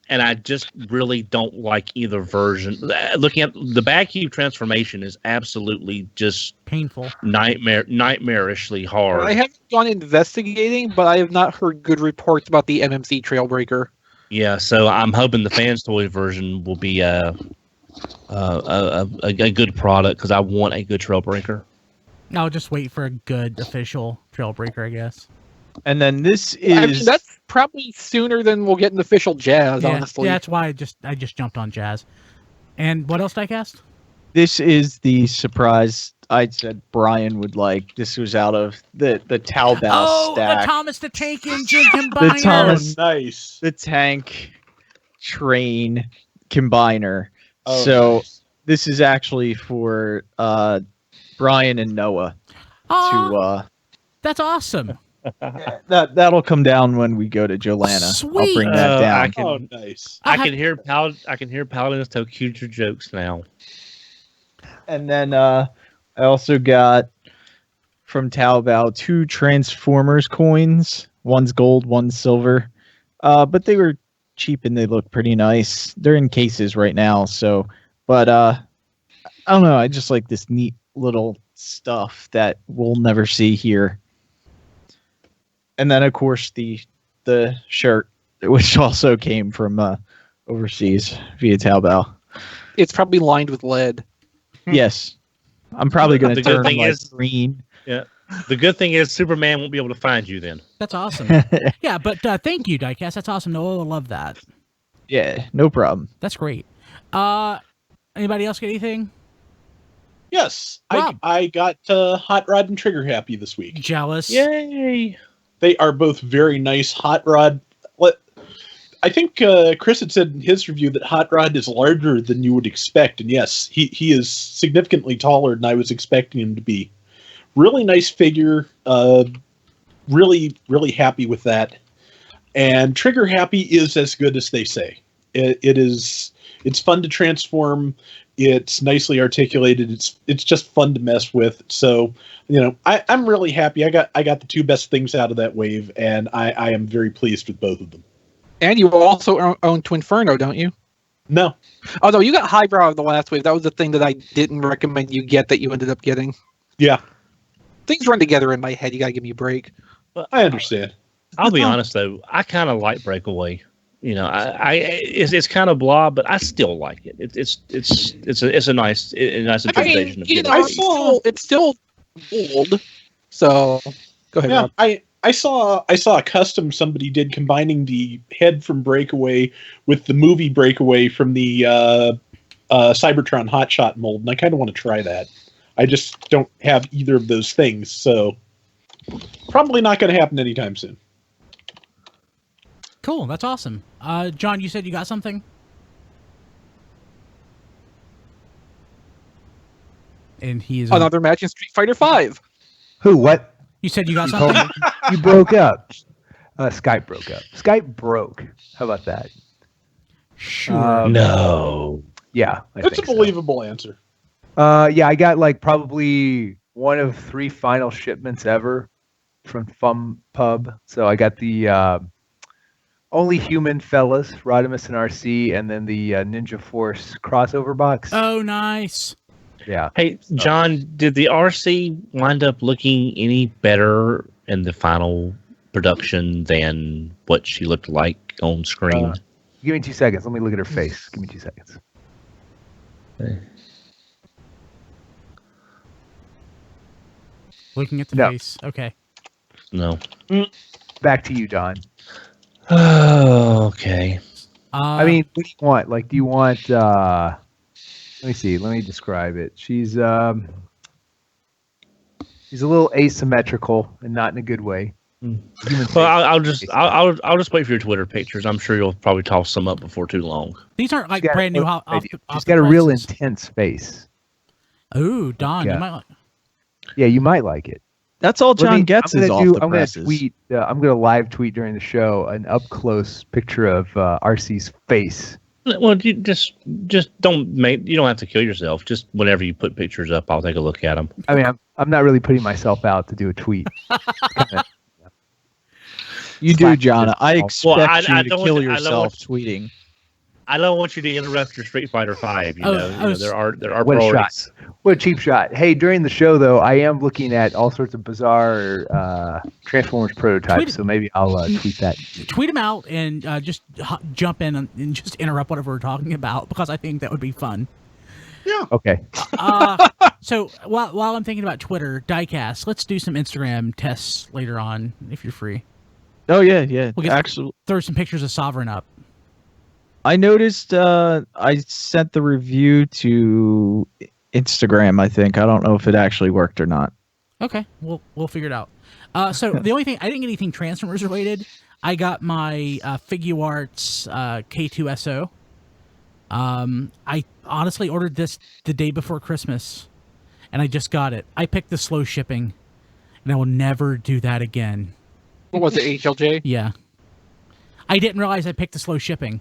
Speaker 3: and I just really don't like either version. Looking at the Bad Cube transformation is absolutely just
Speaker 2: painful,
Speaker 3: nightmarishly hard.
Speaker 1: I haven't gone investigating, but I have not heard good reports about the MMC Trailbreaker.
Speaker 3: Yeah, so I'm hoping the Fans Toy version will be a good product, because I want a good Trailbreaker.
Speaker 2: I'll just wait for a good official Trailbreaker, I guess.
Speaker 5: And then this is...
Speaker 1: I mean, that's probably sooner than we'll get an official Jazz, honestly.
Speaker 2: Yeah, that's why I just jumped on Jazz. And what else did I cast?
Speaker 5: This is the surprise I said Brian would like. This was out of the Talbot stack.
Speaker 2: The Thomas the Tank Engine Combiner.
Speaker 6: Nice.
Speaker 5: The tank train combiner.
Speaker 6: Oh,
Speaker 5: so
Speaker 6: nice.
Speaker 5: this is actually for Brian and Noah.
Speaker 2: That's awesome.
Speaker 5: That'll come down when we go to Joelanta.
Speaker 2: Sweet.
Speaker 5: I'll bring that down.
Speaker 6: Nice.
Speaker 3: I can hear Paladins tell future jokes now.
Speaker 5: And then I also got from Taobao 2 Transformers coins. One's gold, one's silver. But they were cheap and they look pretty nice. They're in cases right now, but I don't know, I just like this neat little stuff that we'll never see here. And then of course the shirt, which also came from overseas via Taobao.
Speaker 1: It's probably lined with lead.
Speaker 5: Yes. I'm probably going to turn green.
Speaker 3: Yeah. The good thing is Superman won't be able to find you then.
Speaker 2: That's awesome. Yeah, but thank you, Diecast. That's awesome. Noah will love that.
Speaker 5: Yeah, no problem.
Speaker 2: That's great. Anybody else get anything?
Speaker 6: Yes.
Speaker 2: Rob.
Speaker 6: I got Hot Rod and Trigger Happy this week.
Speaker 2: Jealous.
Speaker 3: Yay!
Speaker 6: They are both very nice. Hot Rod. I think Chris had said in his review that Hot Rod is larger than you would expect, and yes, he is significantly taller than I was expecting him to be. Really nice figure. Really, really happy with that. And Trigger Happy is as good as they say. It's fun to transform. It's nicely articulated. It's just fun to mess with. So, I'm really happy. I got the two best things out of that wave, and I am very pleased with both of them.
Speaker 1: And you also own Twinferno, don't you?
Speaker 6: No.
Speaker 1: Oh, no, you got Highbrow of the last wave. That was the thing that I didn't recommend you get that you ended up getting.
Speaker 6: Yeah.
Speaker 1: Things run together in my head. You got to give me a break.
Speaker 6: I understand.
Speaker 3: I'll be honest though, I kind of like Breakaway. It's kind of blah, but I still like it. It's a nice interpretation of it.
Speaker 1: It's still old. So go ahead.
Speaker 6: Yeah,
Speaker 1: Rob.
Speaker 6: I saw a custom somebody did combining the head from Breakaway with the movie Breakaway from the Cybertron Hotshot mold, and I kind of want to try that. I just don't have either of those things, so probably not going to happen anytime soon.
Speaker 2: Cool. That's awesome. John, you said you got something? and he is
Speaker 1: Another match in Street Fighter V.
Speaker 7: Who? What?
Speaker 2: You said you got
Speaker 7: You told
Speaker 2: something?
Speaker 7: me you broke up. Skype broke up. Skype broke. How about that?
Speaker 2: Sure.
Speaker 3: No.
Speaker 7: Yeah,
Speaker 6: That's a believable answer.
Speaker 7: Yeah, I got like probably one of 3 final shipments ever from FumPub. So I got the Only Human Fellas, Rodimus and Arcee, and then the Ninja Force crossover box.
Speaker 2: Oh, nice.
Speaker 7: Yeah.
Speaker 3: Hey, John, did the RC wind up looking any better in the final production than what she looked like on screen?
Speaker 7: Give me 2 seconds. Let me look at her face. Give me 2 seconds.
Speaker 2: Looking at the
Speaker 7: No.
Speaker 2: face. Okay.
Speaker 3: No.
Speaker 7: Back to you, Don.
Speaker 3: Okay.
Speaker 7: I mean, what do you want? Like, do you want? Let me see. Let me describe it. She's a little asymmetrical and not in a good way. Human
Speaker 3: Well,
Speaker 7: face.
Speaker 3: I'll just wait for your Twitter pictures. I'm sure you'll probably toss some up before too long.
Speaker 2: these aren't like
Speaker 7: She's got
Speaker 2: brand new.
Speaker 7: a-
Speaker 2: Off
Speaker 7: She's
Speaker 2: the
Speaker 7: got a real
Speaker 2: presses.
Speaker 7: intense face.
Speaker 2: Ooh, Don,
Speaker 7: Yeah.
Speaker 2: you might like.
Speaker 7: Yeah, you might like it.
Speaker 5: That's all
Speaker 7: Let
Speaker 5: John
Speaker 7: me-
Speaker 5: gets
Speaker 7: I'm
Speaker 5: is
Speaker 7: gonna
Speaker 5: off
Speaker 7: do-
Speaker 5: the
Speaker 7: I'm gonna
Speaker 5: presses.
Speaker 7: tweet. I'm gonna live tweet during the show an up close picture of RC's face.
Speaker 3: Well, you just don't make. You don't have to kill yourself. Just whenever you put pictures up, I'll take a look at them.
Speaker 7: I mean, I'm not really putting myself out to do a tweet.
Speaker 5: You do,
Speaker 7: Slack
Speaker 5: John.
Speaker 7: this
Speaker 5: I
Speaker 7: off.
Speaker 5: expect
Speaker 3: Well, I
Speaker 5: you to
Speaker 3: don't
Speaker 5: kill
Speaker 3: want- I don't
Speaker 5: yourself
Speaker 3: want-
Speaker 5: tweeting.
Speaker 3: I don't want you to interrupt your Street Fighter V. You
Speaker 2: Oh,
Speaker 3: know,
Speaker 2: I was-
Speaker 3: there are
Speaker 7: What a
Speaker 3: priorities.
Speaker 7: What a cheap shot. Hey, during the show, though, I am looking at all sorts of bizarre Transformers prototypes,
Speaker 2: Tweet-
Speaker 7: so maybe I'll tweet that.
Speaker 2: Tweet them out and just jump in and just interrupt whatever we're talking about because I think that would be fun.
Speaker 7: Okay.
Speaker 2: So while I'm thinking about Twitter, Diecast, let's do some Instagram tests later on if you're free.
Speaker 5: Oh yeah.
Speaker 2: We'll get-
Speaker 5: Actually,
Speaker 2: Throw some pictures of Sovereign up.
Speaker 5: I noticed. I sent the review to Instagram. I think I don't know if it actually worked or not.
Speaker 2: Okay, we'll figure it out. So the only thing I didn't get anything Transformers related. I got my Figuarts K2SO. I honestly ordered this the day before Christmas, and I just got it. I picked the slow shipping, and I will never do that again.
Speaker 1: What was it, HLJ?
Speaker 2: Yeah, I didn't realize I picked the slow shipping.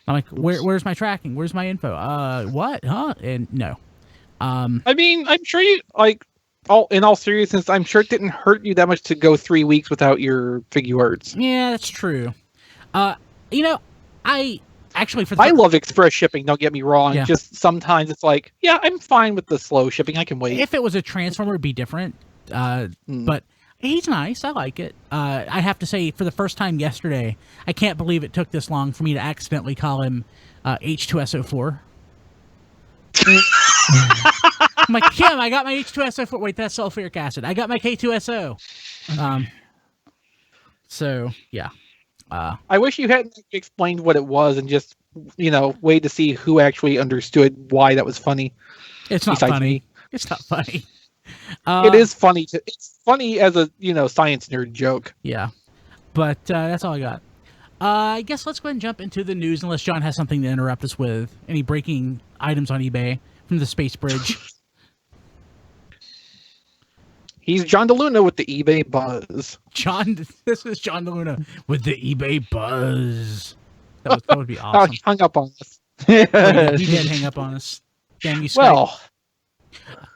Speaker 2: I'm like, where's my tracking? Where's my info? What? Huh? And no.
Speaker 1: I mean, I'm sure you in all seriousness, I'm sure it didn't hurt you that much to go 3 weeks without your Figuarts.
Speaker 2: Yeah, that's true. I actually
Speaker 1: I love express shipping. Don't get me wrong.
Speaker 2: Yeah.
Speaker 1: Just sometimes it's like, yeah, I'm fine with the slow shipping. I can wait.
Speaker 2: if it was a Transformer, it'd be different. But he's nice. I like it. I have to say, for the first time yesterday, I can't believe it took this long for me to accidentally call him H2SO4. I'm like, Kim, I got my H2SO4. Wait, that's sulfuric acid. I got my K2SO. So, yeah.
Speaker 1: I wish you hadn't explained what it was and just, wait to see who actually understood why that was funny.
Speaker 2: It's not
Speaker 1: Besides
Speaker 2: funny.
Speaker 1: me.
Speaker 2: It's not funny.
Speaker 1: It is funny. It's funny as a, science nerd joke.
Speaker 2: Yeah. But that's all I got. I guess let's go ahead and jump into the news unless John has something to interrupt us with. Any breaking items on eBay from the Space Bridge.
Speaker 1: He's John DeLuna with the eBay buzz.
Speaker 2: This is John DeLuna with the eBay buzz. That would be
Speaker 1: Oh,
Speaker 2: awesome.
Speaker 1: he hung up on us.
Speaker 2: He did hang up on us. Damn you, Skype.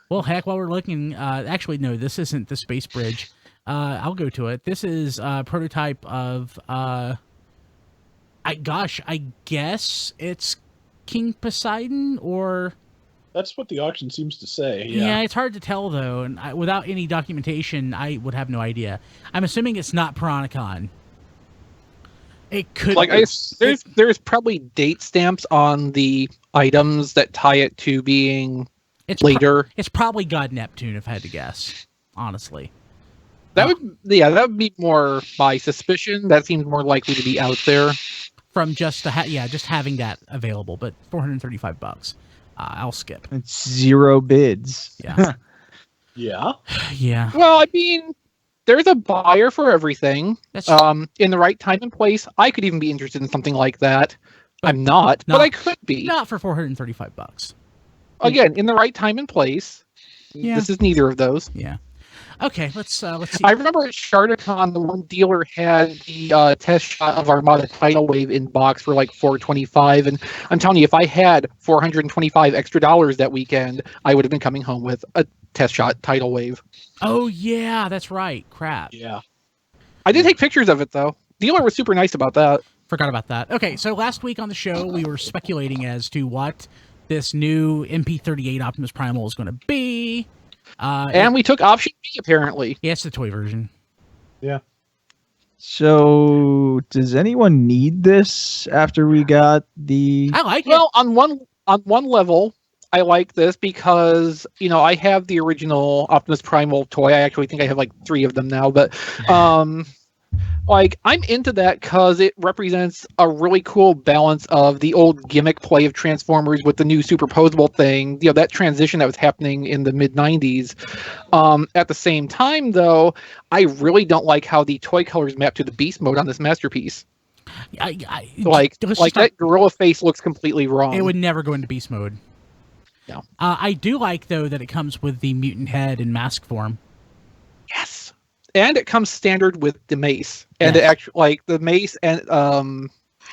Speaker 2: Well, heck, while we're looking, actually, no, this isn't the Space Bridge. I'll go to it. This is a prototype of, I guess it's King Poseidon or...
Speaker 6: That's what the auction seems to say.
Speaker 2: Yeah, it's hard to tell, though, and without any documentation, I would have no idea. I'm assuming it's not Piranacon. It could
Speaker 1: Like,
Speaker 2: be.
Speaker 1: there's probably date stamps on the items that tie it to being
Speaker 2: It's
Speaker 1: later.
Speaker 2: it's probably God Neptune, if I had to guess, honestly.
Speaker 1: That would be more my suspicion. That seems more likely to be out there.
Speaker 2: From just just having that available, but $435. I'll skip.
Speaker 5: It's 0 bids.
Speaker 2: Yeah.
Speaker 6: Yeah.
Speaker 2: Yeah.
Speaker 1: Well, I mean, there's a buyer for everything.
Speaker 2: That's
Speaker 1: In the right time and place, I could even be interested in something like that.
Speaker 2: But
Speaker 1: I'm not,
Speaker 2: not-
Speaker 1: but I could be.
Speaker 2: not for $435.
Speaker 1: Again, in the right time and place,
Speaker 2: Yeah.
Speaker 1: This is neither of those.
Speaker 2: Yeah. Okay, let's see.
Speaker 1: I remember at Shardicon, the one dealer had the test shot of Armada Tidal Wave in box for like $425, and I'm telling you, if I had $425 extra that weekend, I would have been coming home with a test shot Tidal Wave.
Speaker 2: Oh yeah, that's right. Crap.
Speaker 6: Yeah.
Speaker 1: I did take pictures of it though. Dealer was super nice about that.
Speaker 2: Forgot about that. Okay, so last week on the show, we were speculating as to what this new MP-38 Optimus Primal is going to be.
Speaker 1: And we took option B, apparently.
Speaker 2: Yeah, it's the toy version.
Speaker 6: Yeah.
Speaker 5: So, does anyone need this after we got the?
Speaker 2: I like it.
Speaker 1: Well, on one level, I like this because, you know, I have the original Optimus Primal toy. I actually think I have like 3 of them now, but like, I'm into that because it represents a really cool balance of the old gimmick play of Transformers with the new superposable thing, you know, that transition that was happening in the mid-90s. At the same time, though, I really don't like how the toy colors map to the Beast mode on this masterpiece. Like that gorilla face looks completely wrong.
Speaker 2: It would never go into beast mode.
Speaker 1: No.
Speaker 2: I do like, though, that it comes with the mutant head in mask form.
Speaker 1: Yes. And it comes standard with the mace, and
Speaker 2: Yes.
Speaker 1: it actually, like, the mace and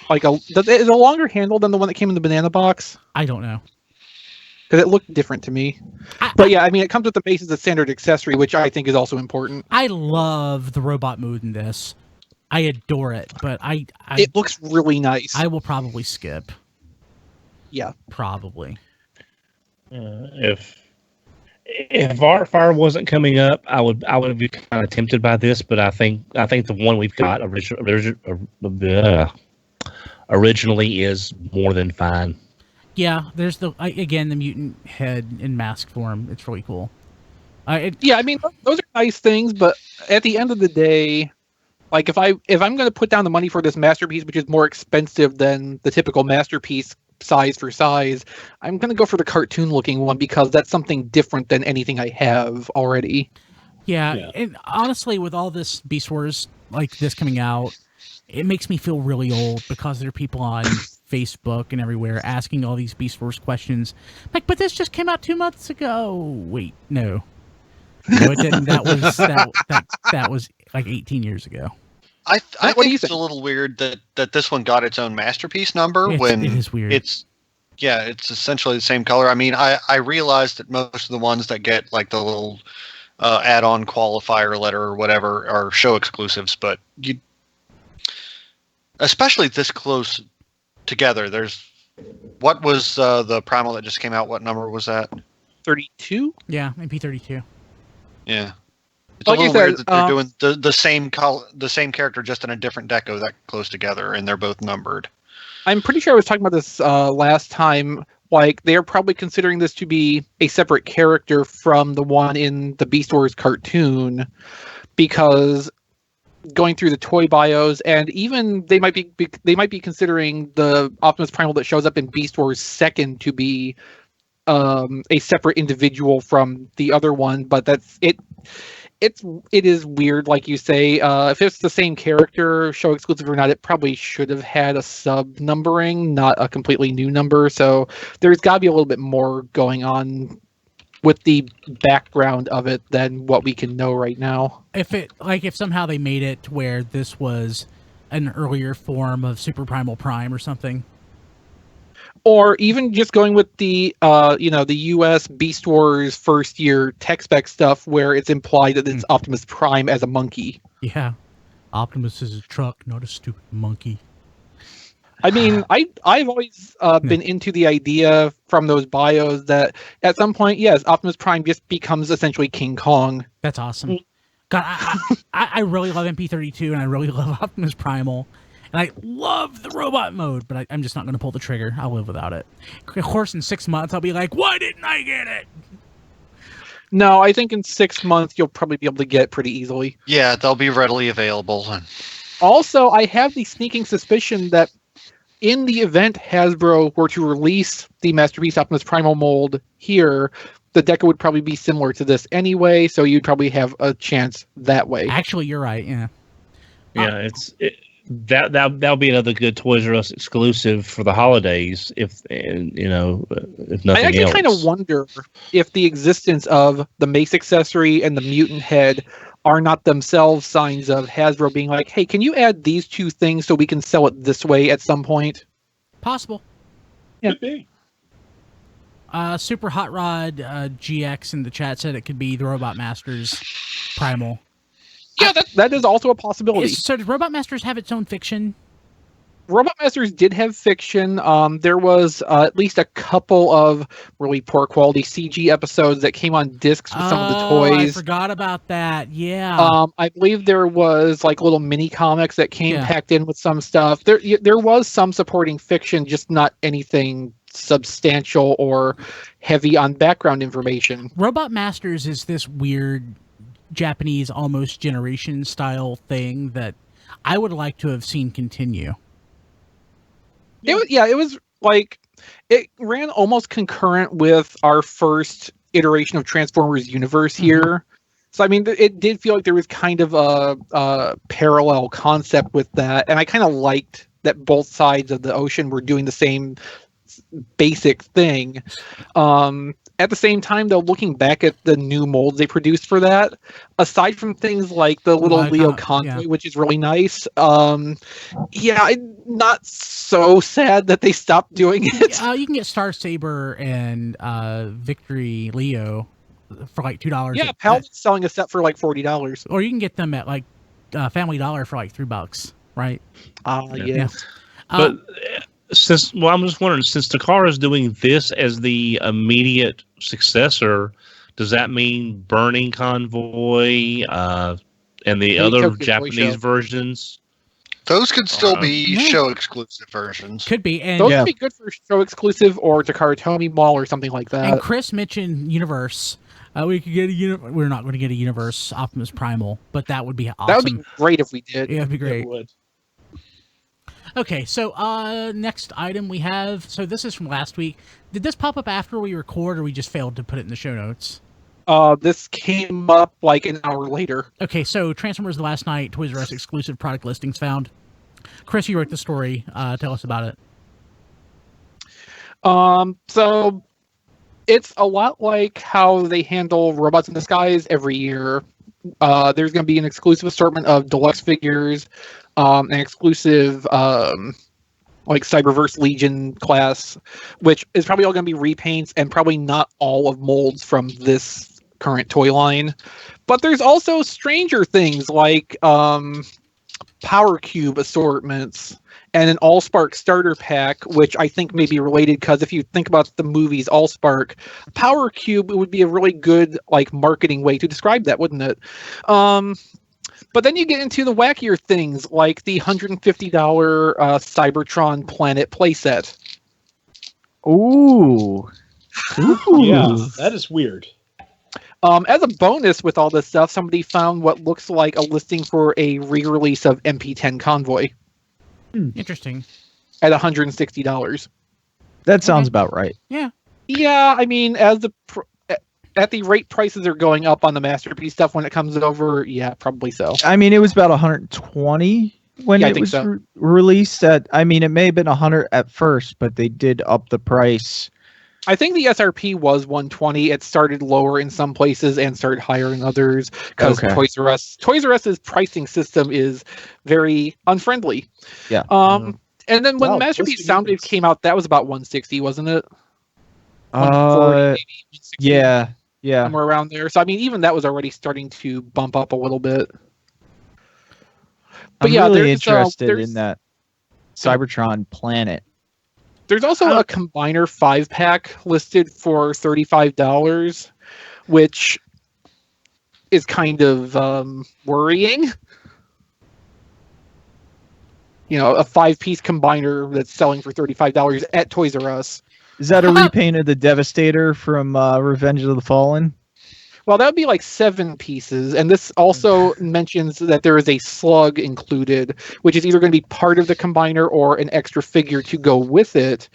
Speaker 1: like is it a longer handle than the one that came in the banana box?
Speaker 2: I don't know.
Speaker 1: Because it looked different to me. But yeah, I mean, it comes with the mace as a standard accessory, which I think is also important.
Speaker 2: I love the robot mode in this. I adore it, but
Speaker 1: It looks really nice.
Speaker 2: I will probably skip.
Speaker 1: Yeah.
Speaker 2: Probably.
Speaker 3: If Artfire wasn't coming up, I would be kind of tempted by this, but I think the one we've got originally is more than fine.
Speaker 2: Yeah, there's the mutant head in mask form. It's really cool.
Speaker 1: Yeah, I mean, those are nice things, but at the end of the day, like, if I'm going to put down the money for this masterpiece, which is more expensive than the typical masterpiece size for size, I'm going to go for the cartoon looking one because that's something different than anything I have already.
Speaker 2: Yeah, and honestly, with all this Beast Wars like this coming out, it makes me feel really old because there are people on Facebook and everywhere asking all these Beast Wars questions. Like, but this just came out 2 months ago. Wait, no, it didn't. That was like 18 years ago.
Speaker 4: I
Speaker 1: What do
Speaker 4: think
Speaker 1: you
Speaker 4: it's
Speaker 1: think?
Speaker 4: a little weird that this one got its own masterpiece number
Speaker 2: It is weird.
Speaker 4: it's essentially the same color. I mean, I realized that most of the ones that get like the little add-on qualifier letter or whatever are show exclusives, but you, especially this close together, what was the Primal that just came out? What number was that?
Speaker 1: 32?
Speaker 2: Yeah, MP-32.
Speaker 4: Yeah. It's
Speaker 1: Like
Speaker 4: a
Speaker 1: you
Speaker 4: little weird
Speaker 1: said,
Speaker 4: that they're doing the same character just in a different deco that close together, and they're both numbered.
Speaker 1: I'm pretty sure I was talking about this last time. Like, they're probably considering this to be a separate character from the one in the Beast Wars cartoon, because going through the toy bios, and even they might be considering the Optimus Primal that shows up in Beast Wars 2nd to be a separate individual from the other one. But that's it. It is weird, like you say. If it's the same character, show exclusive or not, it probably should have had a sub numbering, not a completely new number. So there's got to be a little bit more going on with the background of it than what we can know right now.
Speaker 2: If somehow they made it to where this was an earlier form of Super Primal Prime or something.
Speaker 1: Or even just going with the the US Beast Wars first year tech spec stuff where it's implied that it's Optimus Prime as a monkey.
Speaker 2: Yeah. Optimus is a truck, not a stupid monkey.
Speaker 1: I mean, I've always been into the idea from those bios that at some point, yes, Optimus Prime just becomes essentially King Kong.
Speaker 2: That's awesome. God, I really love MP-32 and I really love Optimus Primal. And I love the robot mode, but I'm just not going to pull the trigger. I'll live without it. Of course, in 6 months, I'll be like, why didn't I get it?
Speaker 1: No, I think in 6 months, you'll probably be able to get it pretty easily.
Speaker 4: Yeah, they'll be readily available.
Speaker 1: Also, I have the sneaking suspicion that in the event Hasbro were to release the Masterpiece Optimus Primal mold here, the deco would probably be similar to this anyway, so you'd probably have a chance that way.
Speaker 2: Actually, you're right, yeah.
Speaker 3: Yeah, that'll be another good Toys R Us exclusive for the holidays. If if nothing
Speaker 1: I actually
Speaker 3: else.
Speaker 1: kind of wonder if the existence of the Mace accessory and the mutant head are not themselves signs of Hasbro being like, hey, can you add these two things so we can sell it this way at some point?
Speaker 2: Possible.
Speaker 1: Yeah.
Speaker 6: Could be.
Speaker 2: Super Hot Rod GX in the chat said it could be the Robot Masters Primal.
Speaker 1: Yeah, that is also a possibility.
Speaker 2: So did Robot Masters have its own fiction?
Speaker 1: Robot Masters did have fiction. There was at least a couple of really poor quality CG episodes that came on discs with some of the toys.
Speaker 2: I forgot about that. Yeah.
Speaker 1: I believe there was like little mini comics that came packed in with some stuff. There was some supporting fiction, just not anything substantial or heavy on background information.
Speaker 2: Robot Masters is this weird Japanese almost generation style thing that I would like to have seen continue.
Speaker 1: It was like it ran almost concurrent with our first iteration of Transformers Universe here. So I mean, it did feel like there was kind of a parallel concept with that, and I kind of liked that both sides of the ocean were doing the same basic thing. At the same time, though, looking back at the new molds they produced for that, aside from things like the little Leo Convoy, which is really nice, I'm not so sad that they stopped doing it.
Speaker 2: You can get Star Saber and Victory Leo for like $2.
Speaker 1: Yeah, Paladin's selling a set for like $40.
Speaker 2: Or you can get them at like Family Dollar for like $3, right?
Speaker 1: Yes.
Speaker 3: But I'm just wondering, since Takara is doing this as the immediate successor, does that mean Burning Convoy and the other Japanese versions?
Speaker 4: Those could still be show exclusive versions.
Speaker 2: Could be, and
Speaker 1: those would be good for show exclusive or Takara Tomy Mall or something like that.
Speaker 2: And Chris mentioned Universe. We could get we're not going to get a Universe Optimus Primal, but that would be awesome.
Speaker 1: That would be great if we did.
Speaker 2: Yeah, that'd be great.
Speaker 6: It would.
Speaker 2: Okay, so next item we have. So this is from last week. Did this pop up after we record, or we just failed to put it in the show notes?
Speaker 1: This came up like an hour later.
Speaker 2: Okay, so Transformers the Last Night, Toys R Us exclusive product listings found. Chris, you wrote the story. Tell us about it.
Speaker 1: So it's a lot like how they handle Robots in Disguise every year. There's going to be an exclusive assortment of deluxe figures, an exclusive like Cyberverse Legion class, which is probably all going to be repaints and probably not all of molds from this current toy line. But there's also stranger things like Power Cube assortments and an All-Spark starter pack, which I think may be related because if you think about the movies All-Spark, Power Cube would be a really good like marketing way to describe that, wouldn't it? But then you get into the wackier things like the $150 Cybertron Planet playset.
Speaker 5: Ooh.
Speaker 6: Yeah, that is weird.
Speaker 1: As a bonus with all this stuff, somebody found what looks like a listing for a re-release of MP-10 Convoy.
Speaker 2: Interesting.
Speaker 1: At $160.
Speaker 5: That sounds about right.
Speaker 2: Yeah.
Speaker 1: Yeah, I mean, at the rate prices are going up on the Masterpiece stuff when it comes over, yeah, probably so.
Speaker 5: I mean, it was about 120 when it was released. I mean, it may have been 100 at first, but they did up the price.
Speaker 1: I think the SRP was 120. It started lower in some places and started higher in others because Toys R Us's pricing system is very unfriendly.
Speaker 5: Yeah.
Speaker 1: And then when Masterpiece Soundwave came out, that was about 160, wasn't it?
Speaker 5: 140, yeah,
Speaker 1: somewhere around there. So I mean, even that was already starting to bump up a little bit. But
Speaker 5: I'm really interested in that Cybertron Planet.
Speaker 1: There's also a Combiner 5-pack listed for $35, which is kind of worrying. You know, a 5-piece Combiner that's selling for $35 at Toys R Us.
Speaker 5: Is that a repaint of the Devastator from Revenge of the Fallen?
Speaker 1: Well, that would be like 7 pieces, and this also mentions that there is a slug included, which is either going to be part of the Combiner or an extra figure to go with it,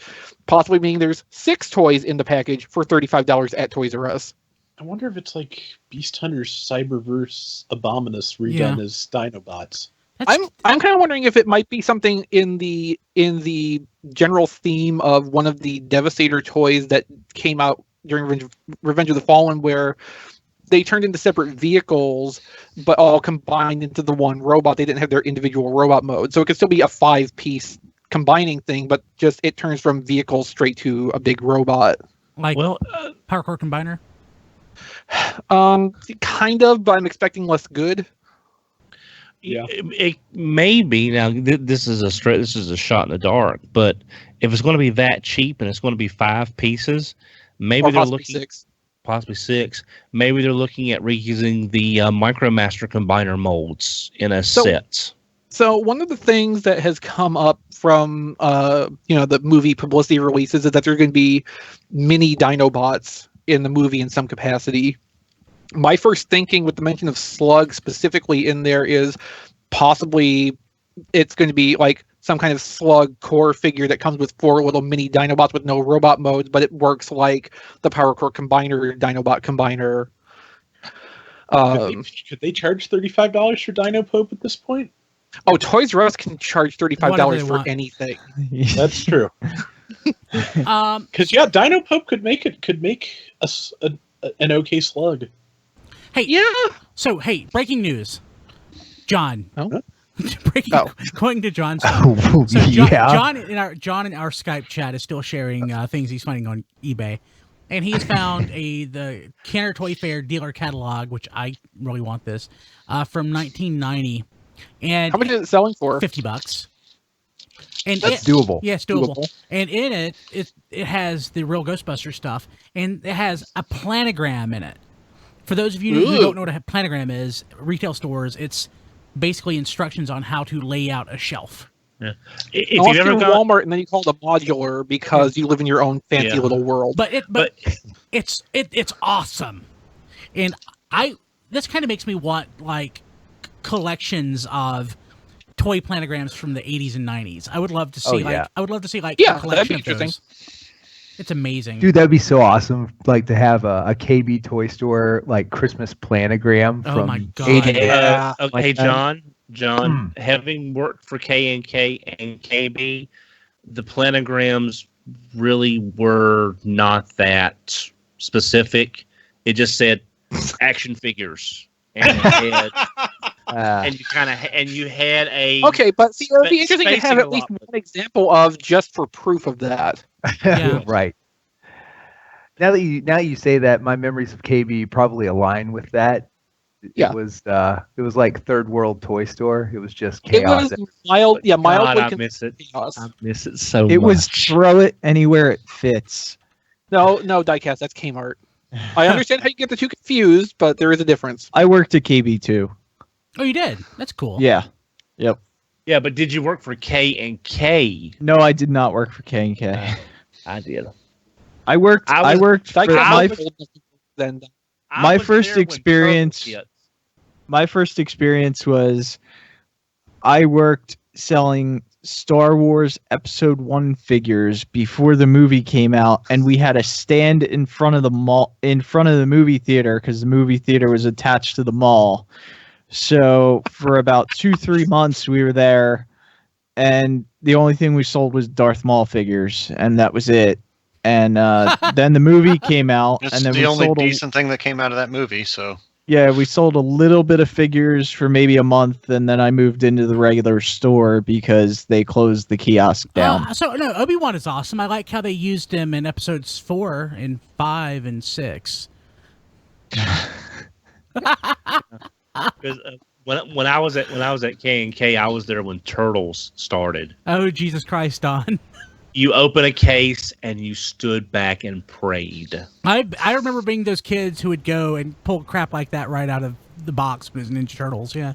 Speaker 1: possibly meaning there's 6 toys in the package for $35 at Toys R Us.
Speaker 6: I wonder if it's like Beast Hunter's Cyberverse Abominus redone as Dinobots.
Speaker 1: I'm kind of wondering if it might be something in the general theme of one of the Devastator toys that came out during Revenge of the Fallen, where they turned into separate vehicles, but all combined into the one robot. They didn't have their individual robot mode, so it could still be a 5-piece combining thing, but just it turns from vehicles straight to a big robot.
Speaker 2: Like Power Core Combiner?
Speaker 1: Kind of, but I'm expecting less good.
Speaker 6: Yeah.
Speaker 3: It may be. Now, this is a shot in the dark, but if it's going to be that cheap and it's going to be 5 pieces, maybe they're looking
Speaker 1: 6.
Speaker 3: Possibly 6. Maybe they're looking at reusing the MicroMaster Combiner molds in a set.
Speaker 1: So one of the things that has come up from the movie publicity releases is that there are going to be mini Dinobots in the movie in some capacity. My first thinking with the mention of Slug specifically in there is possibly it's going to be like some kind of Slug core figure that comes with 4 little mini Dinobots with no robot modes, but it works like the Power Core Combiner Dinobot Combiner.
Speaker 6: Could they charge $35 for Dino Pope at this point?
Speaker 1: Oh, Toys R Us can charge $35 for
Speaker 2: want.
Speaker 1: anything.
Speaker 6: That's true. Because Dino Pope could make an okay Slug.
Speaker 2: Hey,
Speaker 1: Yeah.
Speaker 2: So breaking news, John.
Speaker 1: Oh.
Speaker 2: Going to John's.
Speaker 7: Oh,
Speaker 2: So
Speaker 7: yeah.
Speaker 2: John in our Skype chat is still sharing things he's finding on eBay, and he's found the Kenner Toy Fair dealer catalog, which I really want this, from 1990. And
Speaker 1: How much is it selling for?
Speaker 2: $50. And
Speaker 7: That's doable.
Speaker 2: Yeah, it's doable. And in it has the real Ghostbuster stuff, and it has a planogram in it. For those of you who don't know what a planogram is, retail stores, it's basically instructions on how to lay out a shelf.
Speaker 3: Yeah.
Speaker 1: Unless you're in Walmart and then you call it a modular because you live in your own fancy little world.
Speaker 2: But it's awesome, and this kind of makes me want like collections of toy planograms from the 80s and 90s. I would love to see a collection
Speaker 1: that'd be
Speaker 2: of
Speaker 1: interesting.
Speaker 2: those. It's amazing.
Speaker 7: Dude, that'd be so awesome. Like to have a KB toy store like Christmas planogram
Speaker 2: Oh
Speaker 7: from
Speaker 2: my God.
Speaker 7: 80.
Speaker 1: Yeah.
Speaker 3: Okay, John, having worked for K&K and KB, the planograms really were not that specific. It just said action figures, and it had, you had a
Speaker 1: Okay, but see, it would be interesting to
Speaker 3: spacing
Speaker 1: have
Speaker 3: a
Speaker 1: at least
Speaker 3: lot.
Speaker 1: one example of just for proof of that.
Speaker 2: Yeah.
Speaker 7: Right. Now that you say that, my memories of KB probably align with that.
Speaker 1: Yeah.
Speaker 7: It was like third world toy store. It was just
Speaker 1: It
Speaker 7: chaos.
Speaker 1: was mildly
Speaker 3: God, I
Speaker 1: considered
Speaker 3: miss it.
Speaker 1: chaos.
Speaker 3: I miss it so much.
Speaker 5: It was throw it anywhere it fits.
Speaker 1: No, diecast. That's Kmart. I understand how you get the two confused, but there is a difference.
Speaker 5: I worked at KB too.
Speaker 2: Oh, you did? That's cool.
Speaker 5: Yeah. Yep.
Speaker 3: Yeah, but did you work for K&K?
Speaker 5: No, I did not work for K&K.
Speaker 3: I did.
Speaker 5: I worked for
Speaker 1: Diecast then.
Speaker 5: My first experience was I worked selling Star Wars Episode 1 figures before the movie came out, and we had a stand in front of the movie theater because the movie theater was attached to the mall. So for about 2-3 months we were there, and the only thing we sold was Darth Maul figures, and that was it. And then the movie came out,
Speaker 4: It's
Speaker 5: and then
Speaker 4: the
Speaker 5: we
Speaker 4: only
Speaker 5: sold
Speaker 4: decent thing that came out of that movie. So
Speaker 5: we sold a little bit of figures for maybe a month, and then I moved into the regular store because they closed the kiosk down.
Speaker 2: No, Obi-Wan is awesome. I like how they used him in episodes 4 and 5 and 6.
Speaker 3: Because when I was at K&K, I was there when Turtles started.
Speaker 2: Oh, Jesus Christ, Don.
Speaker 3: You open a case and you stood back and prayed.
Speaker 2: I remember being those kids who would go and pull crap like that right out of the box when it was Ninja Turtles, yeah.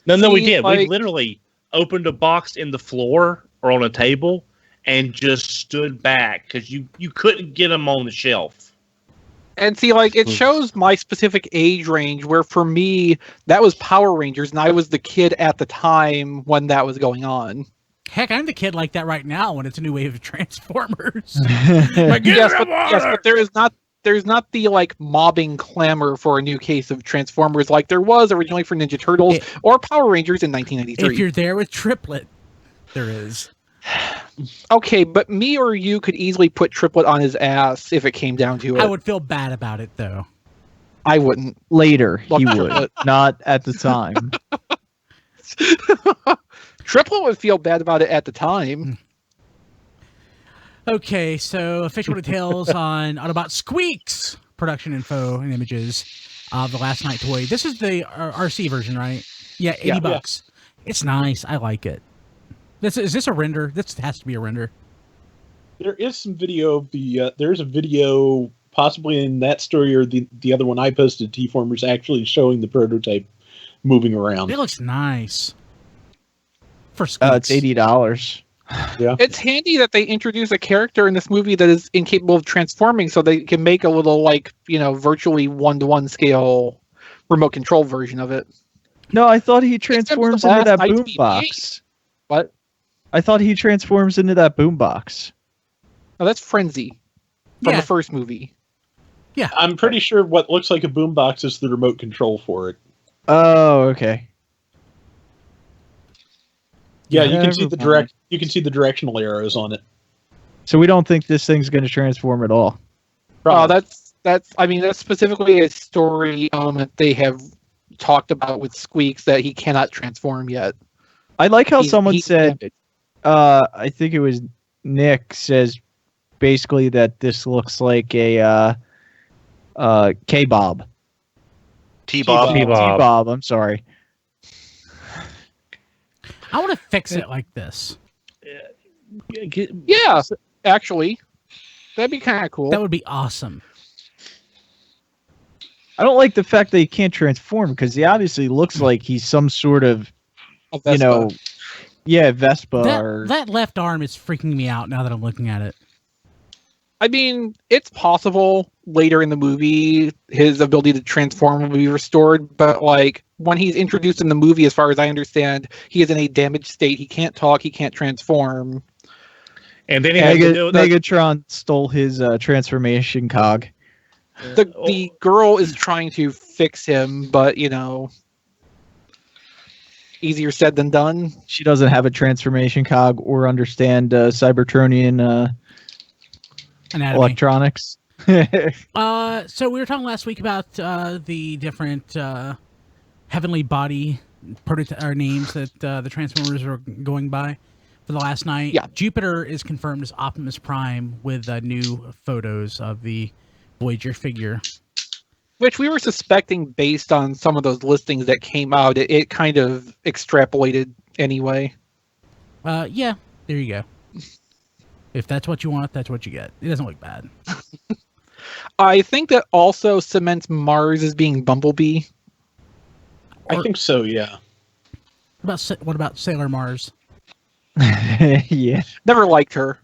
Speaker 3: No, we
Speaker 1: See,
Speaker 3: did.
Speaker 1: like-
Speaker 3: We literally opened a box in the floor or on a table and just stood back because you couldn't get them on the shelf.
Speaker 1: And see, like, it shows my specific age range, where for me, that was Power Rangers, and I was the kid at the time when that was going on.
Speaker 2: Heck, I'm the kid like that right now when it's a new wave of Transformers.
Speaker 1: Yes, but there is not there's not the like mobbing clamor for a new case of Transformers like there was originally for Ninja Turtles or Power Rangers in 1993.
Speaker 2: If you're there with Triplet, there is.
Speaker 1: Okay, but me or you could easily put Triplet on his ass if it came down to it.
Speaker 2: I would feel bad about it, though.
Speaker 1: I wouldn't.
Speaker 5: Later,
Speaker 1: Look,
Speaker 5: he would. Not at the time.
Speaker 1: Triplet would feel bad about it at the time.
Speaker 2: Okay, so official details on Autobot Sqweeks production info and images of the Last Night toy. This is the RC version, right? Yeah, $80. It's nice. I like it. Is this a render? This has to be a render.
Speaker 6: There is some video of the. There's a video possibly in that story or the other one I posted. TFormers actually showing the prototype moving around.
Speaker 2: It looks nice. For Sqweeks.
Speaker 5: It's $80.
Speaker 6: Yeah,
Speaker 1: It's handy that they introduce a character in this movie that is incapable of transforming, so they can make a little like virtually 1-to-1 scale remote control version of it.
Speaker 5: No, I thought he transforms into that boombox.
Speaker 1: What?
Speaker 5: I thought he transforms into that boombox.
Speaker 1: Oh, that's Frenzy from
Speaker 2: Yeah.
Speaker 1: the first movie.
Speaker 2: Yeah.
Speaker 6: I'm pretty sure what looks like a boombox is the remote control for it.
Speaker 5: Oh, okay.
Speaker 6: Yeah,
Speaker 5: Yeah,
Speaker 6: you can see the
Speaker 5: never mind.
Speaker 6: You can see the directional arrows on it.
Speaker 5: So we don't think this thing's going to transform at all.
Speaker 1: Oh, that's specifically a story element they have talked about with Sqweeks that he cannot transform yet.
Speaker 5: I like how
Speaker 1: He's-
Speaker 5: someone
Speaker 1: he's
Speaker 5: said,
Speaker 1: damaged.
Speaker 5: I think it was Nick, says basically that this looks like a K-Bob.
Speaker 4: T-Bob.
Speaker 3: T-Bob.
Speaker 5: T-Bob, I'm sorry.
Speaker 2: I want to fix it like this.
Speaker 1: Yeah, actually, that'd be kind of cool.
Speaker 2: That would be awesome.
Speaker 5: I don't like the fact that he can't transform because he obviously looks like he's some sort of,
Speaker 1: A Vespa.
Speaker 5: Vespa or...
Speaker 2: That left arm is freaking me out now that I'm looking at it.
Speaker 1: I mean, it's possible later in the movie his ability to transform will be restored, but like when he's introduced in the movie, as far as I understand, he is in a damaged state. He can't talk. He can't transform.
Speaker 3: And then he has to do that.
Speaker 5: Megatron stole his transformation cog.
Speaker 1: The girl is trying to fix him, but easier said than done.
Speaker 5: She doesn't have a transformation cog or understand Cybertronian
Speaker 2: Anatomy.
Speaker 5: electronics.
Speaker 2: So we were talking last week about the different heavenly body names that the Transformers are going by for the Last Night.
Speaker 1: Yeah.
Speaker 2: Jupiter is confirmed as Optimus Prime with new photos of the Voyager figure.
Speaker 1: Which we were suspecting based on some of those listings that came out. It kind of extrapolated anyway.
Speaker 2: Yeah, there you go. If that's what you want, that's what you get. It doesn't look bad.
Speaker 1: I think that also cements Mars as being Bumblebee.
Speaker 6: I think so. Yeah.
Speaker 2: What about Sailor Mars?
Speaker 5: Yeah.
Speaker 1: Never liked her.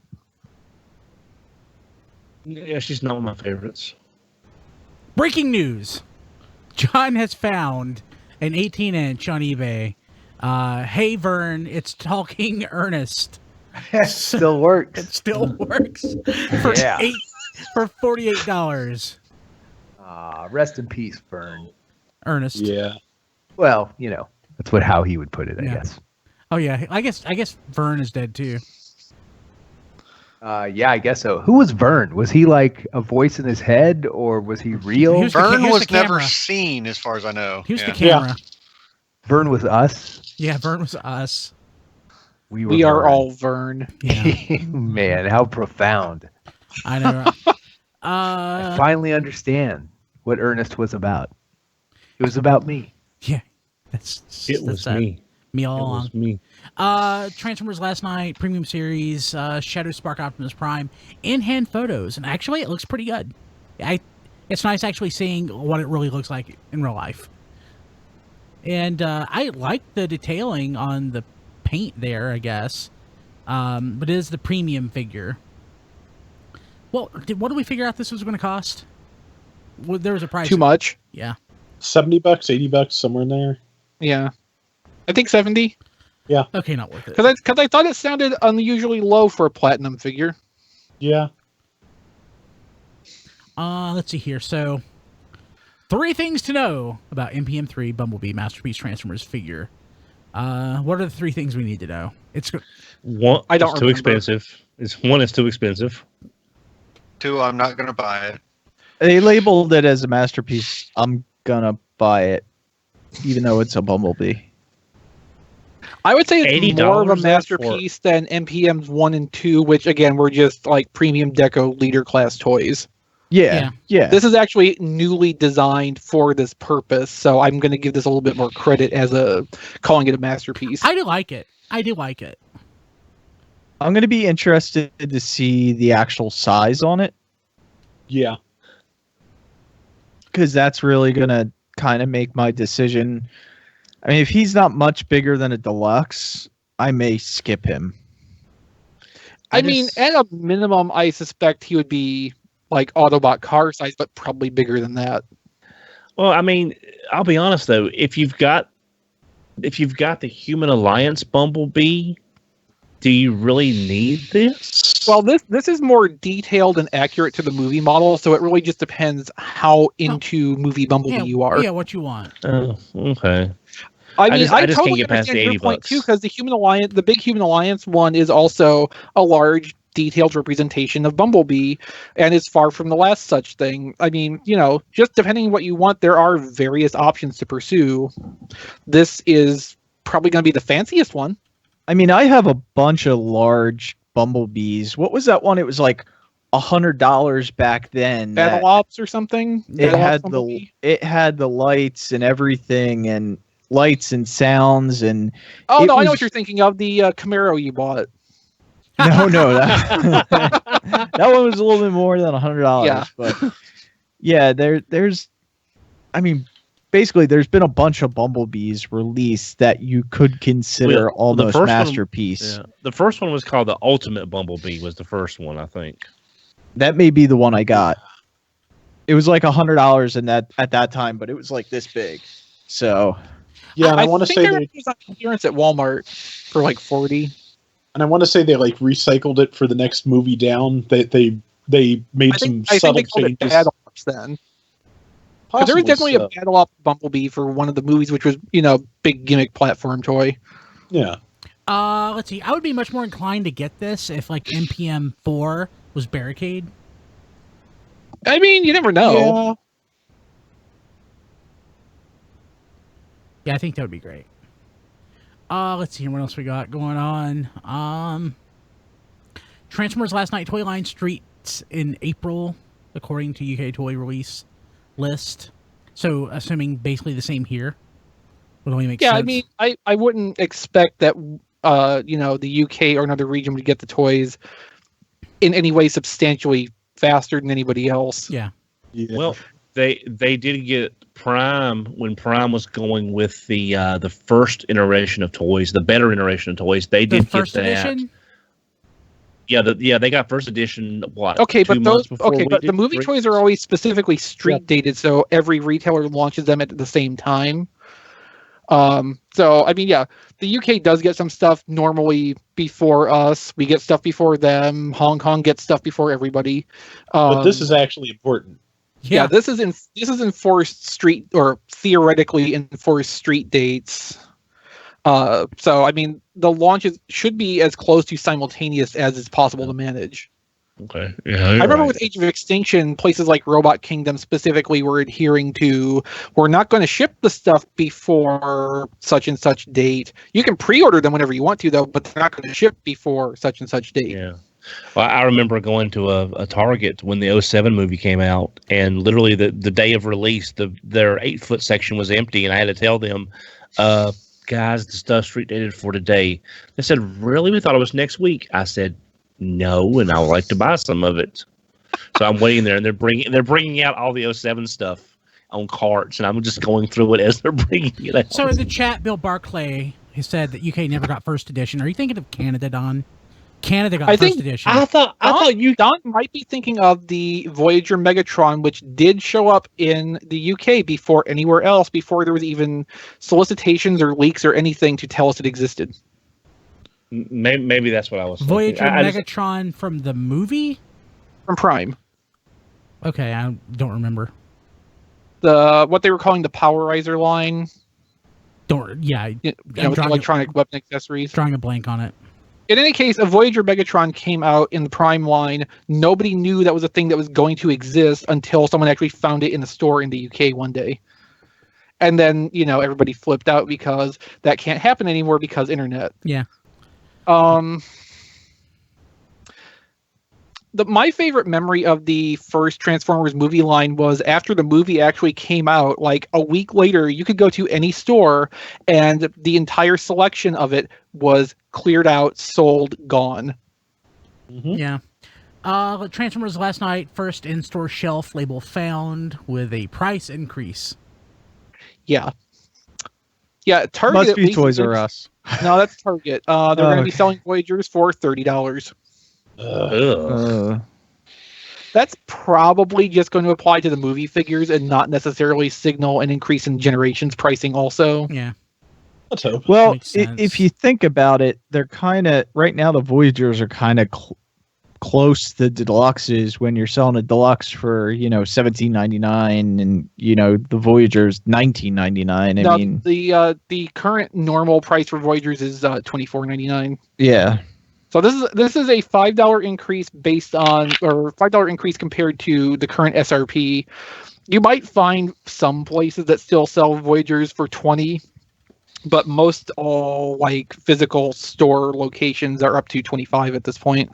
Speaker 3: Yeah, she's not one of my favorites.
Speaker 2: Breaking news. John has found an 18-inch on eBay. Hey, Vern, it's talking Ernest.
Speaker 7: Still works.
Speaker 2: It still works for
Speaker 7: Yeah.
Speaker 2: for $48.
Speaker 7: Rest in peace, Vern.
Speaker 2: Ernest.
Speaker 6: Yeah.
Speaker 7: Well, that's how he would put it, I
Speaker 2: Yeah.
Speaker 7: guess.
Speaker 2: Oh yeah, I guess Vern is dead too.
Speaker 7: Yeah, I guess so. Who was Vern? Was he like a voice in his head, or was he real?
Speaker 2: He was-
Speaker 4: Vern
Speaker 2: Here's
Speaker 4: was
Speaker 2: the
Speaker 4: never
Speaker 2: camera.
Speaker 4: seen, as far as I know.
Speaker 2: He was the
Speaker 6: Yeah.
Speaker 2: camera.
Speaker 7: Vern was us.
Speaker 2: Yeah, Vern was us.
Speaker 7: We
Speaker 1: We are
Speaker 7: Vern.
Speaker 1: all Vern.
Speaker 2: Yeah,
Speaker 7: Man, how profound.
Speaker 2: I know.
Speaker 7: I finally understand what Ernest was about. It was about me.
Speaker 2: Yeah,
Speaker 3: It was me.
Speaker 2: Me all
Speaker 3: It
Speaker 2: along.
Speaker 3: was me.
Speaker 2: Transformers Last Night, Premium Series, Shadow Spark Optimus Prime, in-hand photos, and actually it looks pretty good. It's nice actually seeing what it really looks like in real life. And I like the detailing on the paint there, I guess. But it is the premium figure. Well, what did we figure out this was going to cost? Well, there was a price.
Speaker 1: Too much.
Speaker 2: Yeah.
Speaker 6: $70, $80, somewhere in there.
Speaker 1: Yeah. I think 70.
Speaker 2: Okay, not worth it.
Speaker 1: Because I thought it sounded unusually low for a platinum figure.
Speaker 6: Yeah.
Speaker 2: Let's see here. So, 3 things to know about MPM-3 Bumblebee Masterpiece Transformers figure. What are the 3 things we need to know? It's
Speaker 3: one.
Speaker 1: I don't
Speaker 3: It's too
Speaker 1: remember.
Speaker 3: expensive. It's too expensive.
Speaker 4: 2, I'm not going to buy it.
Speaker 5: They labeled it as a masterpiece. I'm gonna buy it, even though it's a Bumblebee.
Speaker 1: I would say it's more of a
Speaker 3: $80
Speaker 1: masterpiece than MPM's 1 and 2, which again were just like premium deco leader class toys.
Speaker 5: Yeah.
Speaker 1: This is actually newly designed for this purpose, so I'm going to give this a little bit more credit as calling it a masterpiece.
Speaker 2: I do like it.
Speaker 5: I'm gonna be interested to see the actual size on it,
Speaker 6: Yeah.
Speaker 5: because that's really gonna kind of make my decision. I mean, if he's not much bigger than a deluxe, I may skip him.
Speaker 1: I mean, at a minimum, I suspect he would be like Autobot car size, but probably bigger than that.
Speaker 3: Well, I mean, I'll be honest though. If you've got the Human Alliance Bumblebee, do you really need this?
Speaker 1: Well, this is more detailed and accurate to the movie model, so it really just depends how into movie Bumblebee you are.
Speaker 2: Yeah, what you want.
Speaker 3: Oh, okay.
Speaker 1: I mean,
Speaker 3: just
Speaker 1: I
Speaker 3: can't
Speaker 1: totally
Speaker 3: get past
Speaker 1: understand
Speaker 3: the
Speaker 1: your
Speaker 3: 80
Speaker 1: point
Speaker 3: bucks.
Speaker 1: too, because the big Human Alliance one is also a large, detailed representation of Bumblebee, and it's far from the last such thing. I mean, just depending on what you want, there are various options to pursue. This is probably going to be the fanciest one.
Speaker 5: I mean, I have a bunch of large Bumblebees. What was that one? It was like $100 back then.
Speaker 1: Battle Ops or something.
Speaker 5: It
Speaker 1: Battle Ops
Speaker 5: had
Speaker 1: Bumblebee?
Speaker 5: it had the lights and everything, and lights and sounds, and
Speaker 1: Oh
Speaker 5: it
Speaker 1: no, I know
Speaker 5: was-
Speaker 1: what you're thinking of. The Camaro you bought.
Speaker 5: no, that one was a little bit more than $100.
Speaker 1: Yeah.
Speaker 5: But yeah, there's, I mean, basically, there's been a bunch of Bumblebees released that you could consider
Speaker 3: Well, the
Speaker 5: almost
Speaker 3: first one-
Speaker 5: masterpiece.
Speaker 3: Yeah. The first one was called the Ultimate Bumblebee. Was the first one, I think.
Speaker 5: That may be the one I got. It was like $100 in that at that time, but it was like this big. So
Speaker 6: Yeah, and I want to
Speaker 1: think
Speaker 6: say
Speaker 1: I
Speaker 6: they
Speaker 1: remember it was on clearance at Walmart for like $40.
Speaker 6: like recycled it for the next movie down. They made some
Speaker 1: I think
Speaker 6: subtle
Speaker 1: they called it
Speaker 6: changes.
Speaker 1: Battle Ops then. 'Cause there was definitely a Battle Ops Bumblebee for one of the movies, which was big gimmick platform toy.
Speaker 6: Yeah.
Speaker 2: Let's see. I would be much more inclined to get this if like MPM-4 was Barricade.
Speaker 1: I mean, you never know.
Speaker 2: Yeah, I think that would be great. Let's see what else we got going on. Transformers Last Night toy line streets in April, according to UK toy release list. So, assuming basically the same here, would only make sense.
Speaker 1: I mean, I wouldn't expect that the UK or another region would get the toys in any way substantially faster than anybody else.
Speaker 2: Yeah.
Speaker 3: Well, they did get Prime when Prime was going with the first iteration of toys, the better iteration of toys. They
Speaker 2: The
Speaker 3: did
Speaker 2: first
Speaker 3: get that.
Speaker 2: edition.
Speaker 3: Yeah, they got first edition. What?
Speaker 1: Okay,
Speaker 3: 2
Speaker 1: but
Speaker 3: months before we
Speaker 1: but
Speaker 3: did
Speaker 1: the movie
Speaker 3: three?
Speaker 1: toys are always specifically street dated, so every retailer launches them at the same time. So I mean, yeah, the UK does get some stuff normally before us. We get stuff before them. Hong Kong gets stuff before everybody.
Speaker 6: But this is actually important.
Speaker 1: Yeah, this is enforced street or theoretically enforced street dates. So I mean, the launches should be as close to simultaneous as is possible to manage.
Speaker 3: Okay. Yeah,
Speaker 1: I remember with Age of Extinction, places like Robot Kingdom specifically were adhering to, we're not going to ship the stuff before such and such date. You can pre-order them whenever you want to, though, but they're not going to ship before such and such date.
Speaker 3: Yeah. Well, I remember going to a Target when the 07 movie came out, and literally the day of release, their 8-foot section was empty, and I had to tell them, guys, the stuff's street dated for today. They said, really? We thought it was next week. I said, no, and I would like to buy some of it. So I'm waiting there, and they're bringing out all the 07 stuff on carts, and I'm just going through it as they're bringing it out.
Speaker 2: So in the chat, Bill Barclay has said that UK never got first edition. Are you thinking of Canada, Don? Canada got first edition.
Speaker 3: I thought
Speaker 1: Don might be thinking of the Voyager Megatron, which did show up in the UK before anywhere else, before there was even solicitations or leaks or anything to tell us it existed.
Speaker 3: Maybe that's what I was thinking.
Speaker 2: Voyager
Speaker 3: I just-
Speaker 2: Megatron from the movie?
Speaker 1: From Prime.
Speaker 2: Okay, I don't remember.
Speaker 1: What they were calling the Powerizer line.
Speaker 2: With
Speaker 1: With electronic weapon accessories.
Speaker 2: Drawing a blank on it.
Speaker 1: In any case, a Voyager Megatron came out in the Prime line. Nobody knew that was a thing that was going to exist until someone actually found it in the store in the UK one day. And then, everybody flipped out because that can't happen anymore because internet.
Speaker 2: Yeah.
Speaker 1: My favorite memory of the first Transformers movie line was after the movie actually came out, like a week later, you could go to any store and the entire selection of it was cleared out, sold, gone.
Speaker 6: Mm-hmm.
Speaker 2: Yeah. Transformers last night, first in-store shelf label found with a price increase.
Speaker 1: Yeah. Yeah, Target.
Speaker 5: Must be Toys R Us.
Speaker 1: No, that's Target. They're going to be selling Voyagers for $30. That's probably just going to apply to the movie figures and not necessarily signal an increase in Generations pricing also.
Speaker 2: Yeah.
Speaker 6: Let's hope.
Speaker 5: Well,
Speaker 2: Makes sense.
Speaker 5: if you think about it, they're kind of right now. The Voyagers are kind of close to the deluxes when you're selling a deluxe for $17.99 and the Voyagers $19.99. I mean,
Speaker 1: the current normal price for Voyagers is $24.99.
Speaker 5: Yeah.
Speaker 1: So this is a $5 increase $5 increase compared to the current SRP. You might find some places that still sell Voyagers for $20, but most all like physical store locations are up to $25 at this point.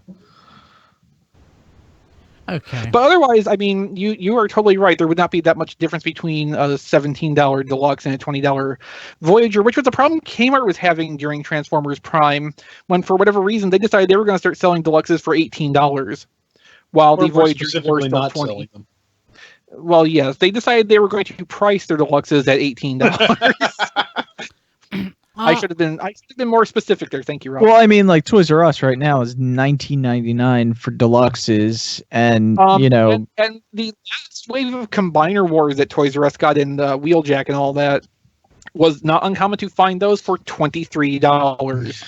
Speaker 2: Okay.
Speaker 1: But otherwise, I mean, you are totally right. There would not be that much difference between a $17 deluxe and a $20 Voyager, which was a problem Kmart was having during Transformers Prime, when for whatever reason they decided they were going to start selling deluxes for $18, while the Voyagers were still
Speaker 6: not
Speaker 1: $20.
Speaker 6: selling them.
Speaker 1: Well, yes, they decided they were going to price their deluxes at $18. I should have been more specific there. Thank you, Rob.
Speaker 5: Well, I mean, like Toys R Us right now is $19.99 for deluxes, and
Speaker 1: and the last wave of Combiner Wars that Toys R Us got in the Wheeljack and all that was not uncommon to find those for $23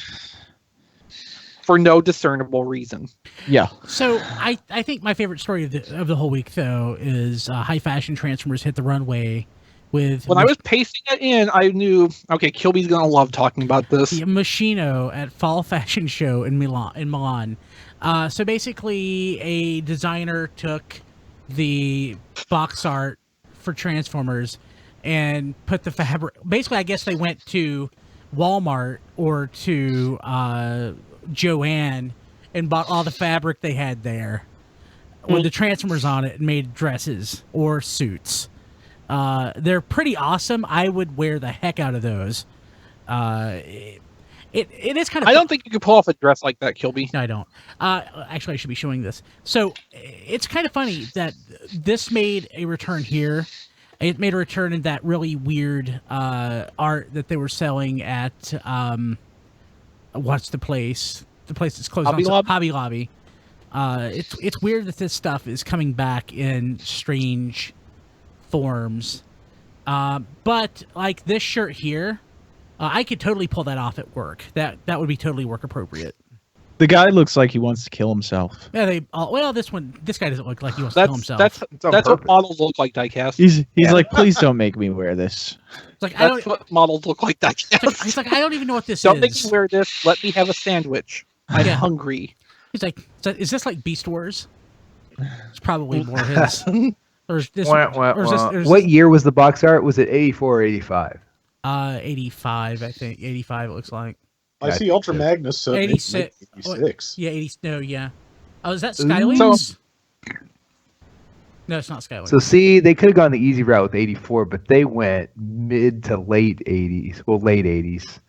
Speaker 1: for no discernible reason.
Speaker 5: Yeah.
Speaker 2: So I think my favorite story of the whole week though is high fashion Transformers hit the runway. When I was pasting it in, I knew, okay, Kilby's going to love talking about this. The Moschino at Fall Fashion Show in Milan. So basically, a designer took the box art for Transformers and put the fabric... Basically, I guess they went to Walmart or to Joanne and bought all the fabric they had there with the Transformers on it and made dresses or suits. They're pretty awesome. I would wear the heck out of those. It is kind of... I don't think you could pull off a dress like that, Kilby. No, I don't. Actually, I should be showing this. So it's kind of funny that this made a return here. It made a return in that really weird art that they were selling at what's the place? The place that's closed. Hobby Lobby. It's weird that this stuff is coming back in strange forms, but like this shirt here, I could totally pull that off at work. That would be totally work appropriate.
Speaker 5: The guy looks like he wants to kill himself.
Speaker 2: Yeah, this guy doesn't look like he wants to kill himself.
Speaker 1: That's what models look like, diecast.
Speaker 5: He's like, please don't make me wear this.
Speaker 2: It's like,
Speaker 1: that's what models look like, diecast.
Speaker 2: He's like, I don't even know what this
Speaker 1: don't
Speaker 2: is.
Speaker 1: Don't make me wear this. Let me have a sandwich. I'm hungry.
Speaker 2: He's like, is this like Beast Wars? It's probably more his.
Speaker 7: What year was the box art? Was it 84 or 85?
Speaker 2: 85, I think. 85, it looks like.
Speaker 6: I see Ultra Magnus.
Speaker 2: 86.
Speaker 6: 86.
Speaker 2: Yeah, 80. No, yeah. Oh, is that Skywings? No, it's not Skywings.
Speaker 7: So see, they could have gone the easy route with 84, but they went mid to late 80s. Well, late 80s.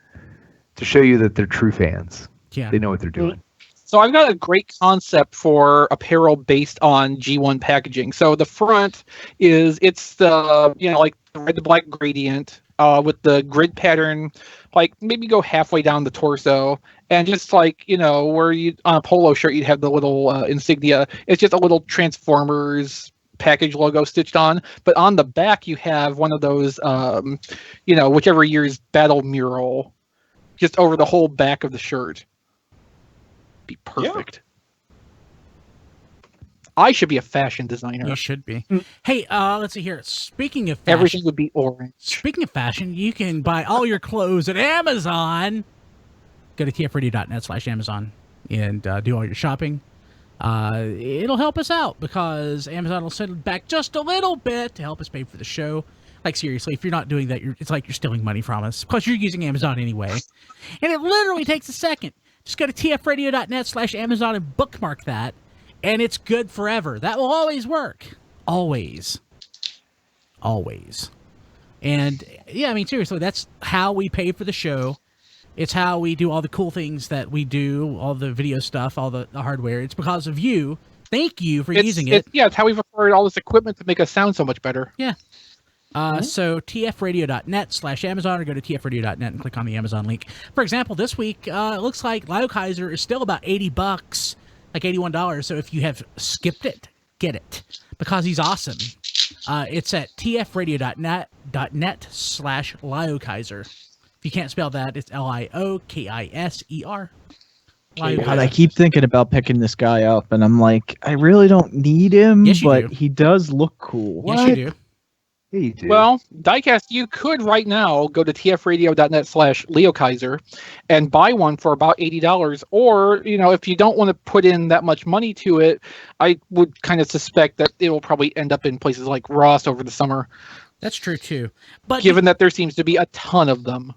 Speaker 7: To show you that they're true fans.
Speaker 2: Yeah.
Speaker 7: They know what they're doing.
Speaker 1: So I've got a great concept for apparel based on G1 packaging. So the front it's the like the red to black gradient with the grid pattern, like maybe go halfway down the torso, and just like where you on a polo shirt you'd have the little insignia. It's just a little Transformers package logo stitched on, but on the back you have one of those whichever year's battle mural, just over the whole back of the shirt. Be perfect. I should be a fashion designer.
Speaker 2: You should be. Hey, let's see here. Speaking of fashion,
Speaker 1: Everything would be orange.
Speaker 2: Speaking of fashion, you can buy all your clothes at Amazon. Go to tfradio.net/Amazon and do all your shopping. It'll help us out because Amazon will send back just a little bit to help us pay for the show. Like, seriously, if you're not doing that, it's like you're stealing money from us. Plus, you're using Amazon anyway. And it literally takes a second. Just go to tfradio.net/Amazon and bookmark that, and it's good forever. That will always work. Always. Always. And, yeah, I mean, seriously, that's how we pay for the show. It's how we do all the cool things that we do, all the video stuff, all the hardware. It's because of you. Thank you for using it.
Speaker 1: Yeah, it's how we've acquired all this equipment to make us sound so much better.
Speaker 2: Yeah. So tfradio.net/Amazon or go to tfradio.net and click on the Amazon link. For example, this week, it looks like Lyle Kaiser is still about $80, like $81. So if you have skipped it, get it because he's awesome. It's at tfradio.net/Lyle Kaiser. If you can't spell that, it's Liokiser.
Speaker 5: God, I keep thinking about picking this guy up, and I'm like, I really don't need him,
Speaker 2: Yes, you
Speaker 5: but
Speaker 2: do.
Speaker 5: he does look cool.
Speaker 2: Yes, you do.
Speaker 7: Yeah, you do.
Speaker 1: Well, Diecast, you could right now go to tfradio.net/LeoKaiser and buy one for about $80. Or, if you don't want to put in that much money to it, I would kind of suspect that it will probably end up in places like Ross over the summer,
Speaker 2: That's true, too. But
Speaker 1: given that there seems to be a ton of them.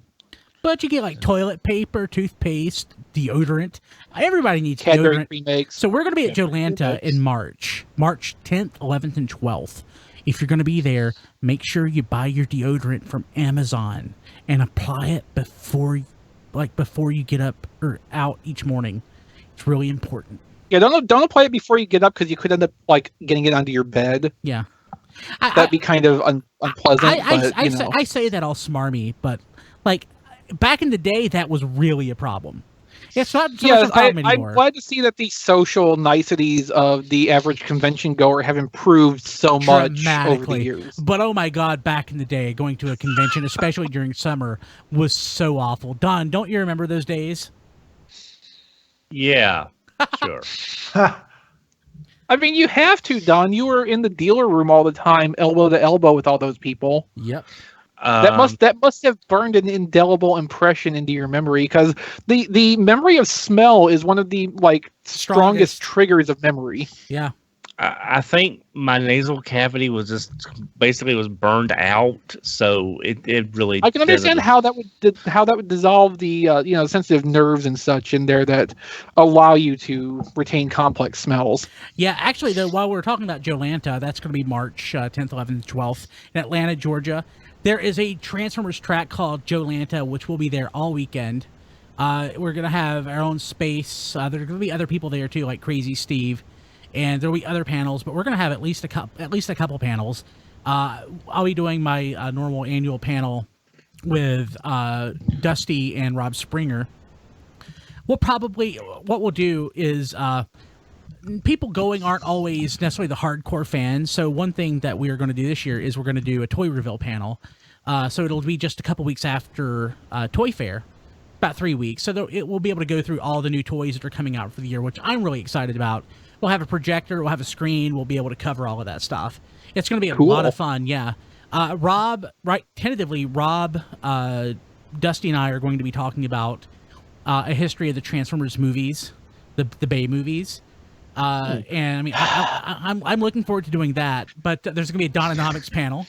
Speaker 2: But you get like toilet paper, toothpaste, deodorant. Everybody needs
Speaker 1: Cadbury
Speaker 2: deodorant.
Speaker 1: remakes.
Speaker 2: So we're going to be at Joelanta in March 10th, 11th, and 12th. If you're going to be there, make sure you buy your deodorant from Amazon and apply it before you get up or out each morning. It's really important.
Speaker 1: Yeah, don't apply it before you get up because you could end up getting it onto your bed.
Speaker 2: Yeah,
Speaker 1: That'd be kind of unpleasant.
Speaker 2: I say that all smarmy, but back in the day, that was really a problem. It's not so much a problem anymore.
Speaker 1: I'm glad to see that the social niceties of the average convention goer have improved so much over the years.
Speaker 2: But oh my God, back in the day, going to a convention, especially during summer, was so awful. Don, don't you remember those days?
Speaker 3: Yeah, sure.
Speaker 1: I mean, you have to, Don. You were in the dealer room all the time, elbow to elbow with all those people.
Speaker 2: Yep.
Speaker 1: That must have burned an indelible impression into your memory, because the memory of smell is one of the strongest triggers of memory.
Speaker 2: Yeah.
Speaker 3: I think my nasal cavity was just basically burned out, so it really.
Speaker 1: I can understand how that would dissolve the sensitive nerves and such in there that allow you to retain complex smells.
Speaker 2: Yeah, actually, though, while we're talking about Joelanta, that's going to be March 10th, 11th, 12th in Atlanta, Georgia. There is a Transformers track called Joelanta, which will be there all weekend. We're going to have our own space. There are going to be other people there too, like Crazy Steve, and there will be other panels. But we're going to have at least a couple panels. I'll be doing my normal annual panel with Dusty and Rob Springer. What we'll do is people going aren't always necessarily the hardcore fans. So one thing that we are going to do this year is we're going to do a toy reveal panel. So it'll be just a couple weeks after Toy Fair, about 3 weeks. So we'll be able to go through all the new toys that are coming out for the year, which I'm really excited about. We'll have a projector, we'll have a screen, we'll be able to cover all of that stuff. It's going to be a lot of fun, yeah. Tentatively, Rob, Dusty, and I are going to be talking about a history of the Transformers movies, the Bay movies. And I mean, I'm looking forward to doing that. But there's going to be a Dononomics panel.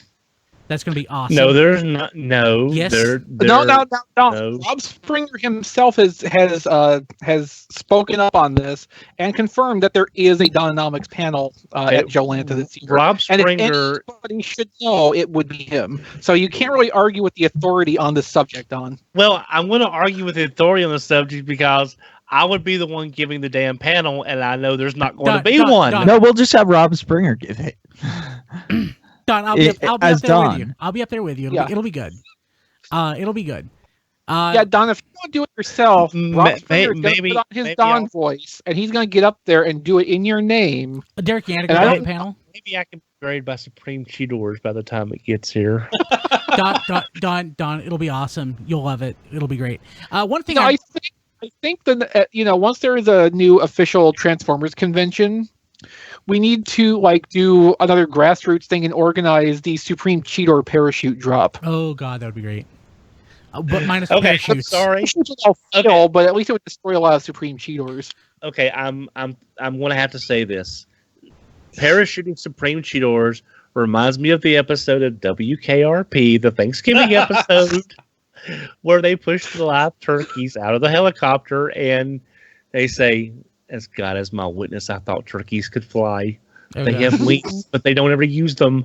Speaker 2: That's going to be awesome.
Speaker 3: No, there's not. No,
Speaker 2: yes.
Speaker 1: No.
Speaker 3: No.
Speaker 1: Rob Springer himself has spoken up on this and confirmed that there is a Dononomics panel at Joelanta this year.
Speaker 3: Rob Springer.
Speaker 1: And if anybody should know, it would be him. So you can't really argue with the authority on this subject, Don.
Speaker 3: Well, I'm going to argue with the authority on the subject because I would be the one giving the damn panel, and I know there's not going to be one.
Speaker 2: Don.
Speaker 5: No, we'll just have Rob Springer give it.
Speaker 2: Don, I'll be up there with you. I'll be up there with you. It'll be good. It'll be good.
Speaker 1: Yeah, Don, if you don't do it yourself, Rob Springer is going to put on his Don voice, and he's going to get up there and do it in your name.
Speaker 2: Derek Yannick on the panel.
Speaker 3: Maybe I can be graded by Supreme Cheetors by the time it gets here.
Speaker 2: Don, it'll be awesome. You'll love it. It'll be great. One thing
Speaker 1: I think that once there is a new official Transformers convention, we need to like do another grassroots thing and organize the Supreme Cheetor parachute drop.
Speaker 2: Oh god, that would be great. But minus
Speaker 3: Okay, I'm
Speaker 2: parachutes.
Speaker 3: sorry.
Speaker 1: Parachutes would all fail, but at least it would destroy a lot of Supreme Cheetors.
Speaker 3: Okay, I'm gonna have to say this. Parachuting Supreme Cheetors reminds me of the episode of WKRP, the Thanksgiving episode, where they push the live turkeys out of the helicopter and they say, "As God as my witness, I thought turkeys could fly. They
Speaker 2: Okay.
Speaker 3: have wings, but they don't ever use them."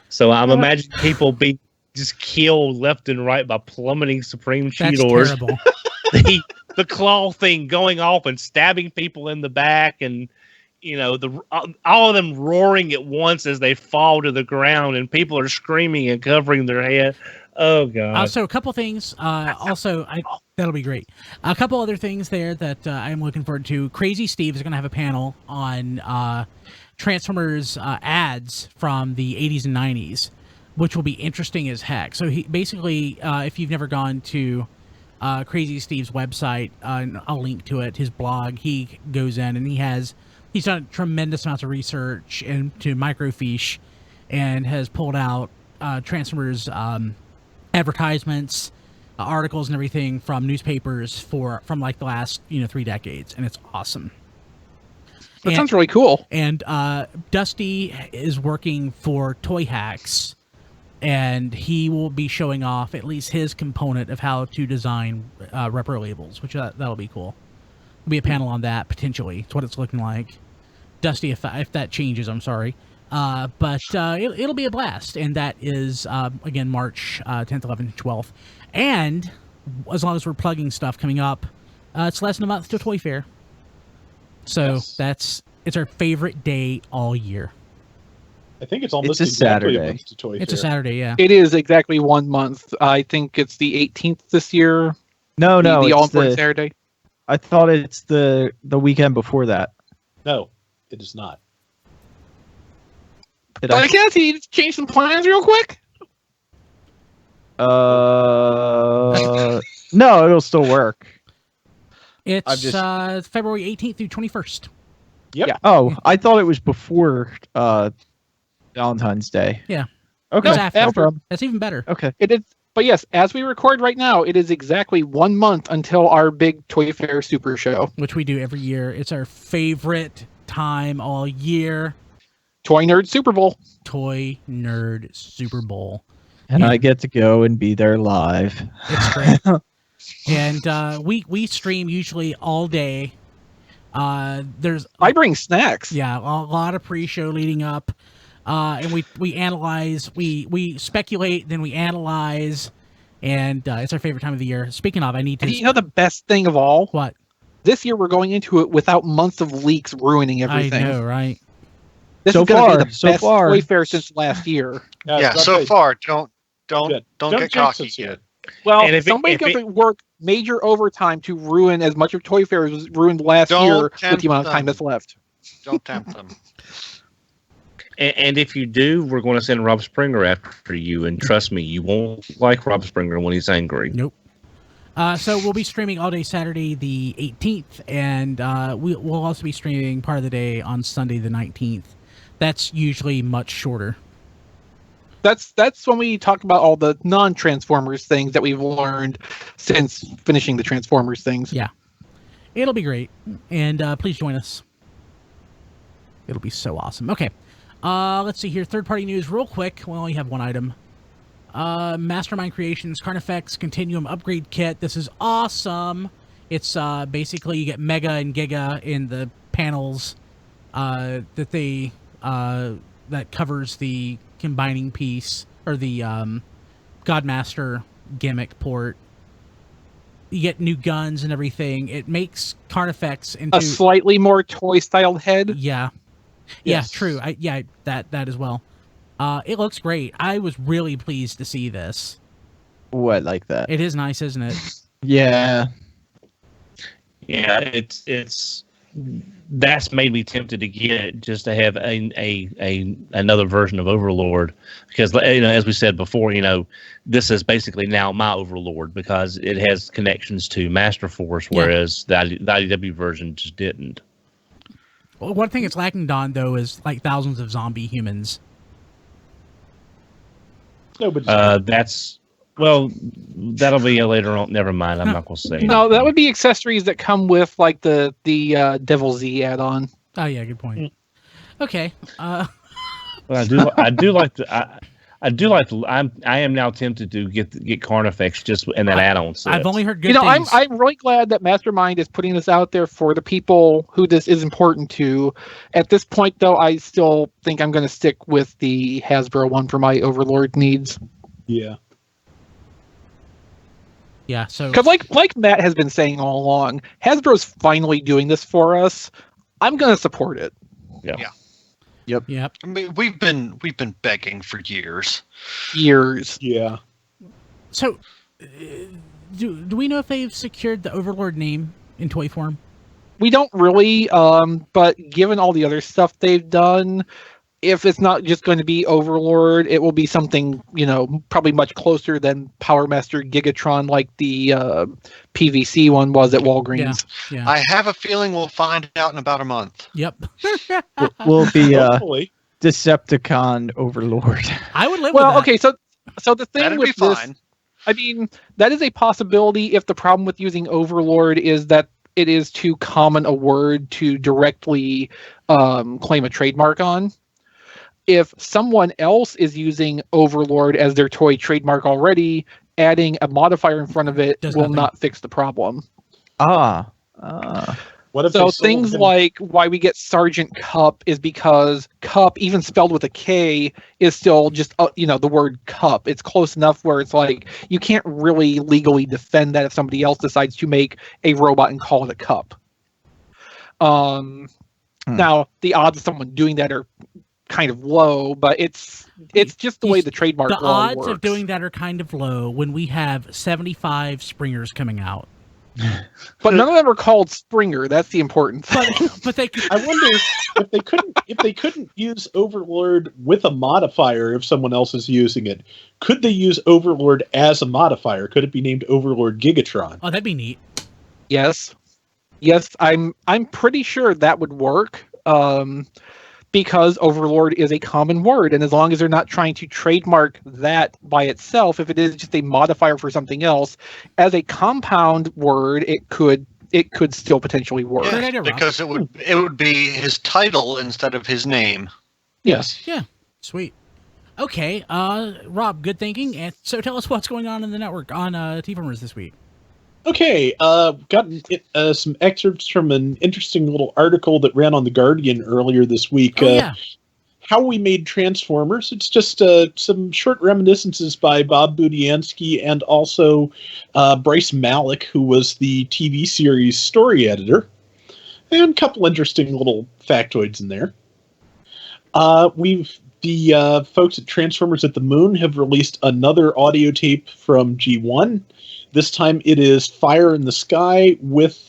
Speaker 3: So I'm imagining people being just killed left and right by plummeting Supreme
Speaker 2: That's
Speaker 3: Cheetors.
Speaker 2: terrible.
Speaker 3: The claw thing going off and stabbing people in the back, and all of them roaring at once as they fall to the ground, and people are screaming and covering their head. Oh god!
Speaker 2: So a couple things. That'll be great. A couple other things there that I'm looking forward to. Crazy Steve is going to have a panel on Transformers ads from the 80s and 90s, which will be interesting as heck. So he basically, if you've never gone to Crazy Steve's website, and I'll link to it, his blog, he goes in and he's done tremendous amounts of research into microfiche and has pulled out Transformers advertisements, articles and everything from newspapers from like the last 3 decades, and it's awesome.
Speaker 1: That sounds really cool.
Speaker 2: And Dusty is working for Toy Hacks, and he will be showing off at least his component of how to design repro labels, which that'll be cool. There'll be a panel on that potentially. It's what it's looking like. Dusty, if that changes, I'm sorry. But it'll be a blast, and that is again March 10th, 11th, 12th, and as long as we're plugging stuff coming up, it's less than a month to Toy Fair. So
Speaker 6: Yes.
Speaker 2: it's our favorite day all year.
Speaker 6: I think it's almost
Speaker 5: It's a
Speaker 6: exactly
Speaker 5: Saturday.
Speaker 6: a month to Toy
Speaker 2: It's a
Speaker 6: Fair.
Speaker 2: Saturday, yeah.
Speaker 1: It is exactly 1 month. I think it's the 18th this year.
Speaker 5: No,
Speaker 1: the
Speaker 5: it's
Speaker 1: all-important Saturday.
Speaker 5: I thought it's the weekend before that.
Speaker 6: No, it is not.
Speaker 5: Did
Speaker 1: But I guess he needs to change some plans real quick.
Speaker 5: No, it'll still work.
Speaker 2: It's
Speaker 5: just-
Speaker 2: February 18th through 21st.
Speaker 6: Yep.
Speaker 1: Yeah.
Speaker 5: Oh, I thought it was before Valentine's Day.
Speaker 2: Yeah.
Speaker 5: Okay.
Speaker 2: It's after.
Speaker 5: No problem.
Speaker 2: That's even better.
Speaker 5: Okay.
Speaker 1: It is, but yes, as we record right now, it is exactly 1 month until our big Toy Fair Super Show.
Speaker 2: Which we do every year. It's our favorite time all year.
Speaker 1: Toy Nerd Super Bowl.
Speaker 2: Toy Nerd Super Bowl.
Speaker 5: And
Speaker 2: Yeah.
Speaker 5: I get to go and be there live.
Speaker 2: It's great. And we stream usually all day. There's
Speaker 1: I bring snacks.
Speaker 2: a lot of pre-show leading up, and we analyze, we speculate, then we analyze, and it's our favorite time of the year. Speaking of, I need
Speaker 1: And
Speaker 2: to
Speaker 1: you know the best thing of all?
Speaker 2: what
Speaker 1: This year we're going into it without months of leaks ruining everything.
Speaker 2: I know, right?
Speaker 1: This
Speaker 5: So
Speaker 1: is going to
Speaker 5: far,
Speaker 1: be the
Speaker 5: so
Speaker 1: best
Speaker 5: far.
Speaker 1: Toy Fair since last year.
Speaker 4: Yeah,
Speaker 6: that's
Speaker 4: so
Speaker 6: right.
Speaker 4: far, don't
Speaker 6: Good.
Speaker 4: get
Speaker 6: jinx
Speaker 4: cocky
Speaker 6: us
Speaker 4: yet.
Speaker 1: Well,
Speaker 3: And if it-
Speaker 1: somebody's
Speaker 3: if
Speaker 1: going
Speaker 3: it-
Speaker 1: to work major overtime to ruin as much of Toy Fair as was ruined last
Speaker 4: Don't
Speaker 1: year with
Speaker 4: tempt
Speaker 1: the amount of time
Speaker 4: them.
Speaker 1: that's left.
Speaker 4: Don't tempt them.
Speaker 3: And if you do, we're going to send Rob Springer after you. And trust me, you won't like Rob Springer when he's angry.
Speaker 2: Nope. So we'll be streaming all day Saturday the 18th, and we'll also be streaming part of the day on Sunday the 19th. That's usually much shorter.
Speaker 1: That's when we talk about all the non-Transformers things that we've learned since finishing the Transformers things.
Speaker 2: Yeah. It'll be great, and please join us. It'll be so awesome. Okay, let's see here. Third-party news, real quick. We only have one item. Mastermind Creations Carnifex Continuum Upgrade Kit. This is awesome. It's basically you get Mega and Giga in the panels that they that covers the combining piece or the Godmaster gimmick port. You get new guns and everything. It makes Carnifex into
Speaker 1: A slightly more toy-styled head.
Speaker 2: yeah,
Speaker 6: Yes.
Speaker 2: true. That as well. It looks great. I was really pleased to see this.
Speaker 5: What, like that?
Speaker 2: It is nice, isn't it?
Speaker 5: Yeah.
Speaker 3: Yeah, it's that's made me tempted to get it just to have another version of Overlord, because as we said before, this is basically now my Overlord because it has connections to Master Force,
Speaker 2: Yeah.
Speaker 3: whereas the IDW version just didn't.
Speaker 2: Well, one thing it's lacking, Don, though, is like thousands of zombie humans.
Speaker 6: Nobody's
Speaker 3: that'll be later on. Never mind. I'm not going to say.
Speaker 1: No, that would be accessories that come with like the Devil Z add-on.
Speaker 2: Oh yeah, good point. Okay.
Speaker 3: Well, I do like to. I am now tempted to get Carnifex just in that add-on set.
Speaker 2: I've only heard good things.
Speaker 1: I'm really glad that Mastermind is putting this out there for the people who this is important to. At this point, though, I still think I'm going to stick with the Hasbro one for my Overlord needs.
Speaker 6: Yeah.
Speaker 2: Yeah, so
Speaker 1: Because like Matt has been saying all along, Hasbro's finally doing this for us. I'm going to support it.
Speaker 3: Yeah.
Speaker 2: yep.
Speaker 4: I mean, we've been begging for years.
Speaker 6: Yeah.
Speaker 2: So, do we know if they've secured the Overlord name in toy form?
Speaker 1: We don't really, but given all the other stuff they've done, if it's not just going to be Overlord, it will be something, probably much closer than Power Master Gigatron, like the PVC one was at Walgreens.
Speaker 2: Yeah.
Speaker 4: I have a feeling we'll find out in about a month.
Speaker 2: Yep.
Speaker 5: Will be
Speaker 6: Hopefully.
Speaker 5: Decepticon Overlord.
Speaker 2: I would live with that.
Speaker 1: Okay, so the thing
Speaker 4: That'd
Speaker 1: with
Speaker 4: be
Speaker 1: this,
Speaker 4: fine.
Speaker 1: I mean, that is a possibility if the problem with using Overlord is that it is too common a word to directly claim a trademark on. If someone else is using Overlord as their toy trademark already, adding a modifier in front of it
Speaker 2: Does
Speaker 1: will
Speaker 2: nothing.
Speaker 1: not fix the problem.
Speaker 6: What if
Speaker 1: So
Speaker 6: they sold
Speaker 1: things
Speaker 6: him-
Speaker 1: like why we get Sergeant Cup is because Cup, even spelled with a K, is still just the word Cup. It's close enough where it's like you can't really legally defend that if somebody else decides to make a robot and call it a Cup. Now the odds of someone doing that are kind of low, but it's just the way the trademark
Speaker 2: The
Speaker 1: law
Speaker 2: odds
Speaker 1: works.
Speaker 2: of doing that are kind of low when we have 75 Springers coming out.
Speaker 1: But none of them are called Springer. That's the important thing.
Speaker 2: But they could,
Speaker 6: I wonder if they couldn't use Overlord with a modifier if someone else is using it. Could they use Overlord as a modifier? Could it be named Overlord Gigatron?
Speaker 2: that'd be neat.
Speaker 1: Yes, I'm pretty sure that would work. Because Overlord is a common word, and as long as they're not trying to trademark that by itself, if it is just a modifier for something else, as a compound word, it could still potentially work.
Speaker 2: Great idea, Rob.
Speaker 4: Because it would be his title instead of his name.
Speaker 1: Yes.
Speaker 2: Yeah, sweet. Okay, Rob, good thinking. And so tell us what's going on in the network on TFormers this week.
Speaker 6: Okay, gotten some excerpts from an interesting little article that ran on The Guardian earlier this week.
Speaker 2: Yeah.
Speaker 6: How we made Transformers. It's just some short reminiscences by Bob Budiansky and also Bryce Malik, who was the TV series story editor. And a couple interesting little factoids in there. The folks at Transformers at the Moon have released another audio tape from G1. This time it is Fire in the Sky with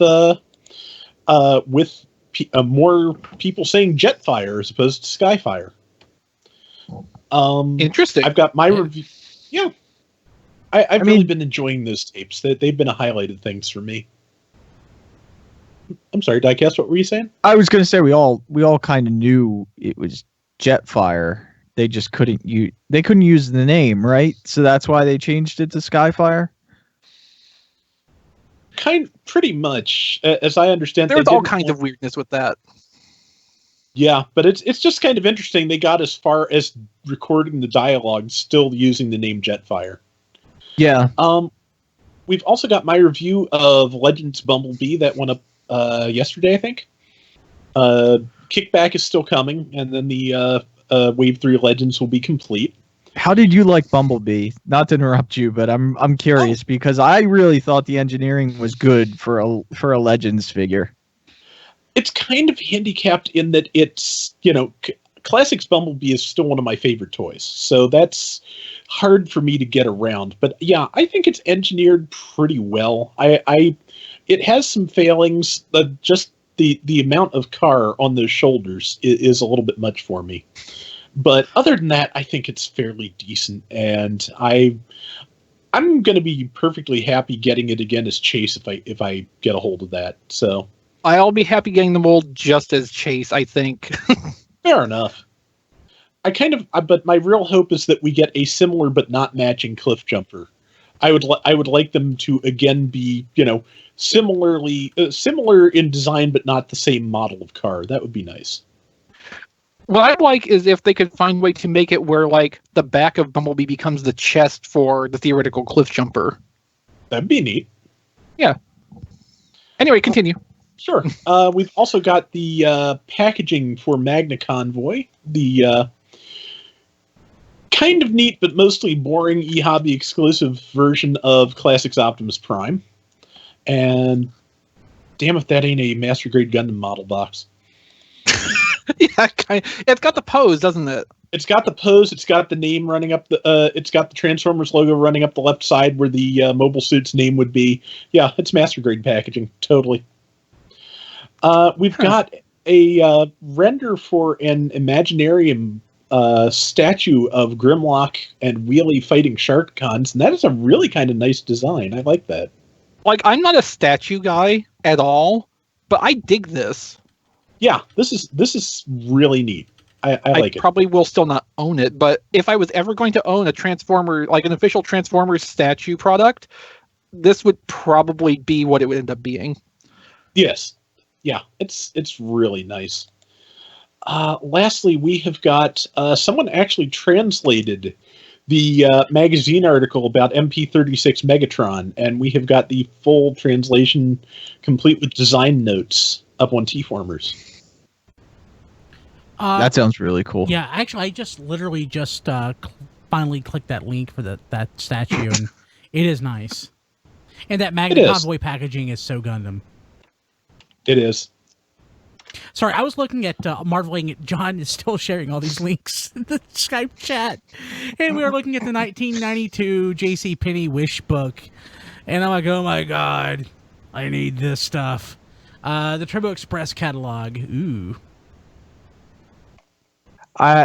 Speaker 6: more people saying Jetfire as opposed to Skyfire.
Speaker 1: Interesting.
Speaker 6: I've got my review. Yeah, I've really been enjoying those tapes. They've been a highlight of things for me. I'm sorry, Diecast, what were you saying?
Speaker 5: I was going to say we all kind of knew it was Jetfire. They just couldn't use the name, right? So that's why they changed it to Skyfire.
Speaker 6: Pretty much, as I understand.
Speaker 1: There's all kinds of weirdness with that.
Speaker 6: Yeah, but it's just kind of interesting. They got as far as recording the dialogue, still using the name Jetfire.
Speaker 5: Yeah.
Speaker 6: We've also got my review of Legends Bumblebee that went up yesterday, I think. Kickback is still coming, and then the Wave 3 Legends will be complete.
Speaker 5: How did you like Bumblebee? Not to interrupt you, but I'm curious because I really thought the engineering was good for a Legends figure.
Speaker 6: It's kind of handicapped in that it's, Classics Bumblebee is still one of my favorite toys, so that's hard for me to get around. But yeah, I think it's engineered pretty well. It has some failings. Just the amount of car on those shoulders is a little bit much for me. But other than that, I think it's fairly decent, and I'm going to be perfectly happy getting it again as Chase if I get a hold of that. So
Speaker 1: I'll be happy getting the mold just as Chase, I think.
Speaker 6: Fair enough. But my real hope is that we get a similar but not matching Cliff Jumper. I would like them to again be, similar in design but not the same model of car. That would be nice.
Speaker 1: What I'd like is if they could find a way to make it where, like, the back of Bumblebee becomes the chest for the theoretical Cliff Jumper.
Speaker 6: That'd be neat.
Speaker 1: Yeah. Anyway, continue.
Speaker 6: Sure. We've also got the packaging for Magna Convoy. The kind of neat but mostly boring eHobby exclusive version of Classics Optimus Prime. And damn if that ain't a Master Grade Gundam model box.
Speaker 1: Yeah, it's got the pose, doesn't it?
Speaker 6: It's got the pose. It's got the name running up the. It's got the Transformers logo running up the left side where the mobile suit's name would be. Yeah, it's Master Grade packaging, totally. We've got a render for an Imaginarium statue of Grimlock and Wheelie fighting Shark Cons, and that is a really kind of nice design. I like that.
Speaker 1: Like, I'm not a statue guy at all, but I dig this.
Speaker 6: Yeah, this is really neat. I like it.
Speaker 1: I probably will still not own it, but if I was ever going to own a Transformer, like an official Transformers statue product, this would probably be what it would end up being.
Speaker 6: Yes. Yeah, it's really nice. Lastly, we have got someone actually translated the magazine article about MP-36 Megatron, and we have got the full translation complete with design notes up on TFormers.
Speaker 5: That sounds really cool.
Speaker 2: Yeah, actually, I just literally finally clicked that link for that statue, and it is nice. And that Magna Convoy packaging is so Gundam.
Speaker 6: It is.
Speaker 2: Sorry, I was looking at marveling at John is still sharing all these links in the Skype chat, and we were looking at the 1992 JCPenney Wish book, and I'm like, oh my god, I need this stuff. The Turbo Express catalog. Ooh.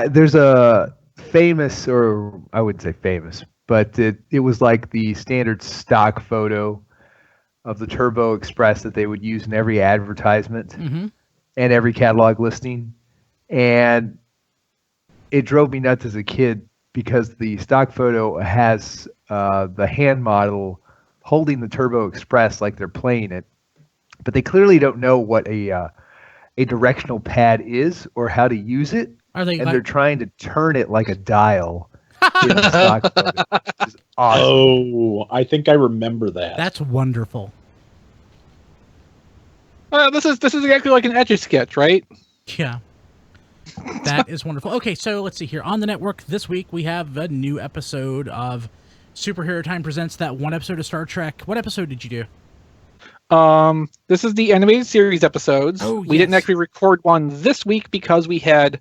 Speaker 7: There's a famous, or I wouldn't say famous, but it was like the standard stock photo of the Turbo Express that they would use in every advertisement and every catalog listing. And it drove me nuts as a kid because the stock photo has the hand model holding the Turbo Express like they're playing it, but they clearly don't know what a directional pad is or how to use it. They're trying to turn it like a dial in the stock photo, which is awesome.
Speaker 6: Oh, I think I remember that.
Speaker 2: That's wonderful.
Speaker 1: This is exactly like an Etch-a-Sketch, right?
Speaker 2: Yeah. That is wonderful. Okay, so let's see here. On the network this week, we have a new episode of Superhero Time Presents, that one episode of Star Trek. What episode did you do?
Speaker 1: This is the animated series episodes.
Speaker 2: Oh,
Speaker 1: We didn't actually record one this week because we had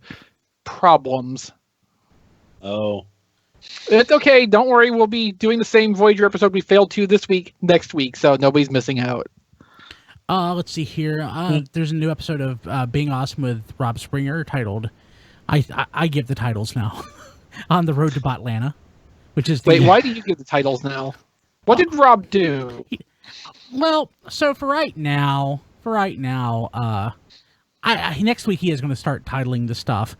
Speaker 1: problems.
Speaker 6: Oh.
Speaker 1: It's okay. Don't worry. We'll be doing the same Voyager episode we failed to this week, next week, so nobody's missing out.
Speaker 2: Let's see here. There's a new episode of Being Awesome with Rob Springer titled, I give the titles now, On the Road to Botlanta, which is
Speaker 1: Wait, why do you give the titles now? What did Rob do?
Speaker 2: Well, so for right now, next week he is going to start titling the stuff.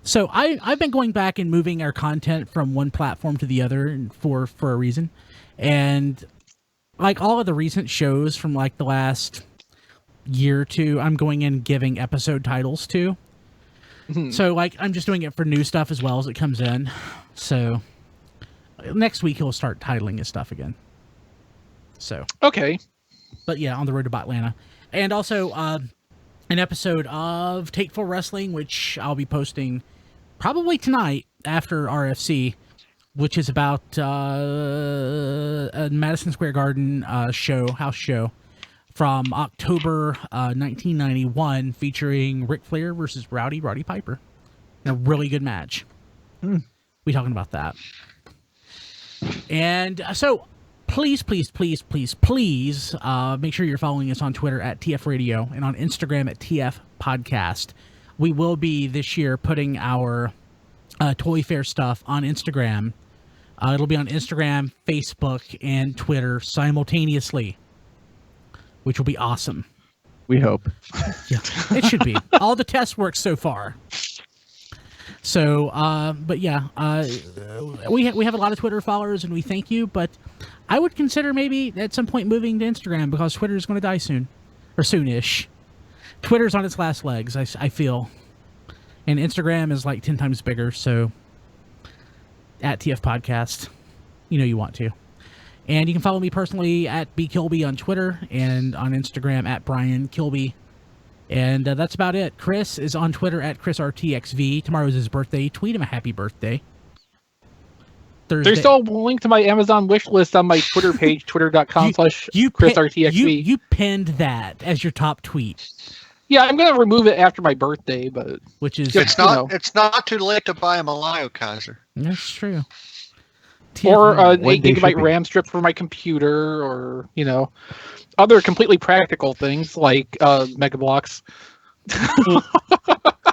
Speaker 2: So I've been going back and moving our content from one platform to the other for a reason. And like all of the recent shows from like the last year or two, I'm going in giving episode titles to. So like I'm just doing it for new stuff as well as it comes in. So next week he'll start titling his stuff again. So
Speaker 1: okay.
Speaker 2: But yeah, On the Road to Botlanta. And also an episode of Takeful Wrestling, which I'll be posting probably tonight after RFC, which is about a Madison Square Garden house show from October 1991, featuring Ric Flair versus Roddy Piper. A really good match. We talking about that. And so please make sure you're following us on Twitter at TF Radio and on Instagram at TF Podcast. We will be this year putting our Toy Fair stuff on Instagram. It'll be on Instagram, Facebook, and Twitter simultaneously, which will be awesome.
Speaker 5: We hope.
Speaker 2: Yeah, it should be. All the tests work so far. So, but yeah, we have a lot of Twitter followers, and we thank you. But I would consider maybe at some point moving to Instagram because Twitter is going to die soon, or soonish. Twitter's on its last legs, I feel, and Instagram is like 10 times bigger. So, at TF Podcast, you know you want to. And you can follow me personally at bkilby on Twitter and on Instagram at Brian Kilby. And that's about it. Chris is on Twitter at ChrisRTXV. Tomorrow's his birthday. Tweet him a happy birthday. Thursday.
Speaker 1: There's still a link to my Amazon wish list on my Twitter page, twitter.com/ChrisRTXV.
Speaker 2: You pinned that as your top tweet.
Speaker 1: Yeah, I'm going to remove it after my birthday, but...
Speaker 2: Which is...
Speaker 4: It's not too late to buy a Malayo Kaiser.
Speaker 2: That's true.
Speaker 1: Or an 8
Speaker 7: day
Speaker 1: gigabyte
Speaker 7: shipping.
Speaker 1: RAM strip for my computer, or, other completely practical things like Mega Bloks.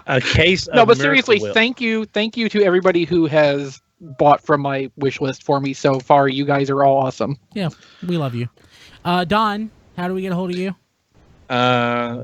Speaker 3: A case of
Speaker 1: No, but
Speaker 3: Miracle
Speaker 1: seriously,
Speaker 3: Whip.
Speaker 1: thank you to everybody who has bought from my wish list for me so far. You guys are all awesome.
Speaker 2: Yeah, we love you. Don, how do we get a hold of you?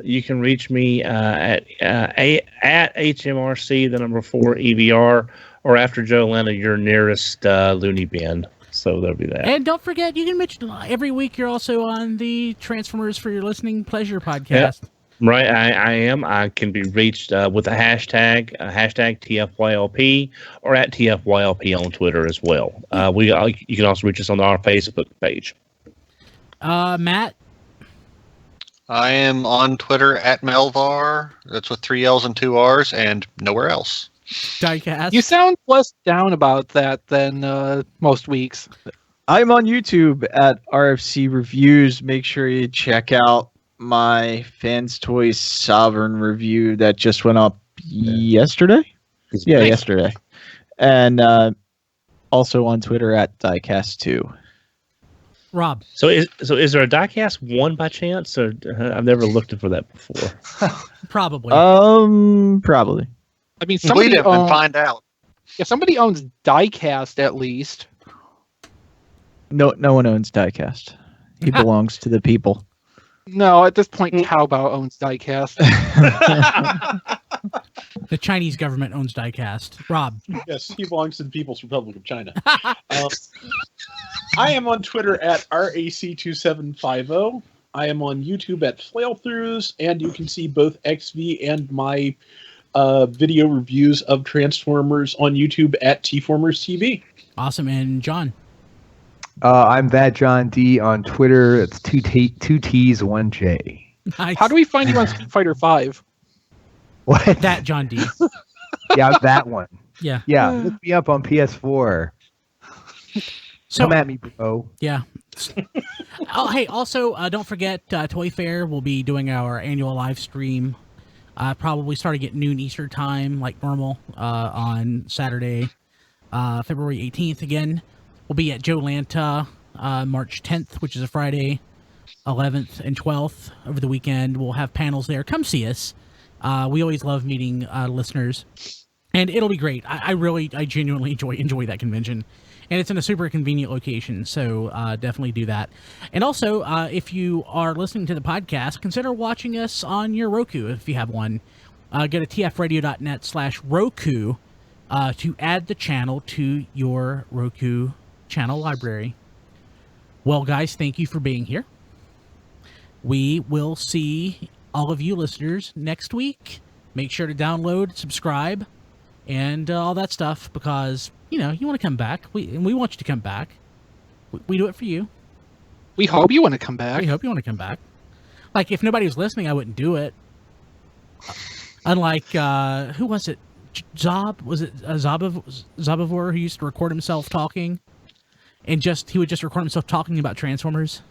Speaker 3: You can reach me at HMRC, the number 4 EVR, or after Joelanta, your nearest loony bin. So there'll be that.
Speaker 2: And don't forget, you can mention every week you're also on the Transformers for Your Listening Pleasure podcast.
Speaker 3: Yep. Right, I am. I can be reached with a hashtag TFYLP, or at TFYLP on Twitter as well. You can also reach us on our Facebook page.
Speaker 2: Matt?
Speaker 4: I am on Twitter at Melvar. That's with 3 L's and 2 R's, and nowhere else.
Speaker 2: Diecast?
Speaker 1: You sound less down about that than most weeks.
Speaker 5: I'm on YouTube at RFC Reviews. Make sure you check out my Fans Toys Sovereign review that just went up yesterday. Yeah, yesterday. And also on Twitter at Diecast2.
Speaker 2: Rob?
Speaker 3: So is there a Diecast 1 by chance? Or I've never looked for that before.
Speaker 2: Probably.
Speaker 5: Probably.
Speaker 1: I mean,
Speaker 4: Tweet him and find out.
Speaker 1: If somebody owns Diecast, at least.
Speaker 5: No one owns Diecast. He belongs to the people.
Speaker 1: No, at this point, Taobao owns Diecast.
Speaker 2: The Chinese government owns Diecast. Rob?
Speaker 6: Yes, he belongs to the People's Republic of China. I am on Twitter at RAC2750. I am on YouTube at Flailthroughs, and you can see both XV and my video reviews of Transformers on YouTube at TFormers TV.
Speaker 2: Awesome. And John?
Speaker 7: I'm that John D on Twitter. It's 2 T's, 1 J.
Speaker 2: Nice.
Speaker 1: How do we find you on Street Fighter 5?
Speaker 7: What?
Speaker 2: That John D.
Speaker 7: Yeah, that one.
Speaker 2: Yeah.
Speaker 7: Yeah, look me up on PS4.
Speaker 2: So,
Speaker 7: Come at me, bro.
Speaker 2: Yeah. Oh, hey, also, don't forget, Toy Fair will be doing our annual live stream, probably starting at noon Eastern time, like normal, on Saturday, February 18th. Again, we'll be at Joelanta, March 10th, which is a Friday, 11th and 12th over the weekend. We'll have panels there. Come see us. We always love meeting listeners, and it'll be great. I genuinely enjoy that convention. And it's in a super convenient location, so definitely do that. And also, if you are listening to the podcast, consider watching us on your Roku if you have one. Go to tfradio.net/Roku to add the channel to your Roku channel library. Well, guys, thank you for being here. We will see all of you listeners next week. Make sure to download, subscribe, and all that stuff, because... you want to come back. We want you to come back. We do it for you.
Speaker 1: We hope you want to come back.
Speaker 2: We hope you want to come back. Like, if nobody was listening, I wouldn't do it. Unlike, who was it? Zob? Was it Zobivore, who used to record himself talking? And he would just record himself talking about Transformers?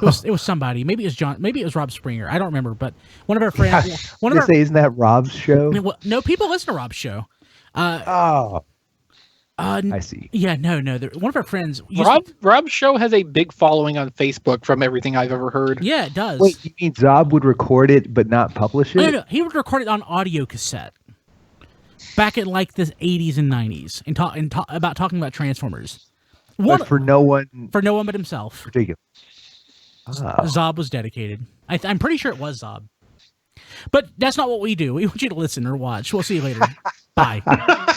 Speaker 2: It was somebody. Maybe it was John. Maybe it was Rob Springer. I don't remember. But one of our friends...
Speaker 7: Isn't that Rob's show?
Speaker 2: No, people listen to Rob's show.
Speaker 7: I see.
Speaker 2: Yeah, no. One of our friends...
Speaker 1: Rob's show has a big following on Facebook from everything I've ever heard.
Speaker 2: Yeah, it does.
Speaker 7: Wait, you mean Zob would record it but not publish it?
Speaker 2: No. He would record it on audio cassette. Back in like the 80s and 90s. And talking about Transformers.
Speaker 7: But for no one...
Speaker 2: For no one but himself.
Speaker 7: Ridiculous.
Speaker 2: Zob was dedicated. I'm pretty sure it was Zob. But that's not what we do. We want you to listen or watch. We'll see you later. Bye.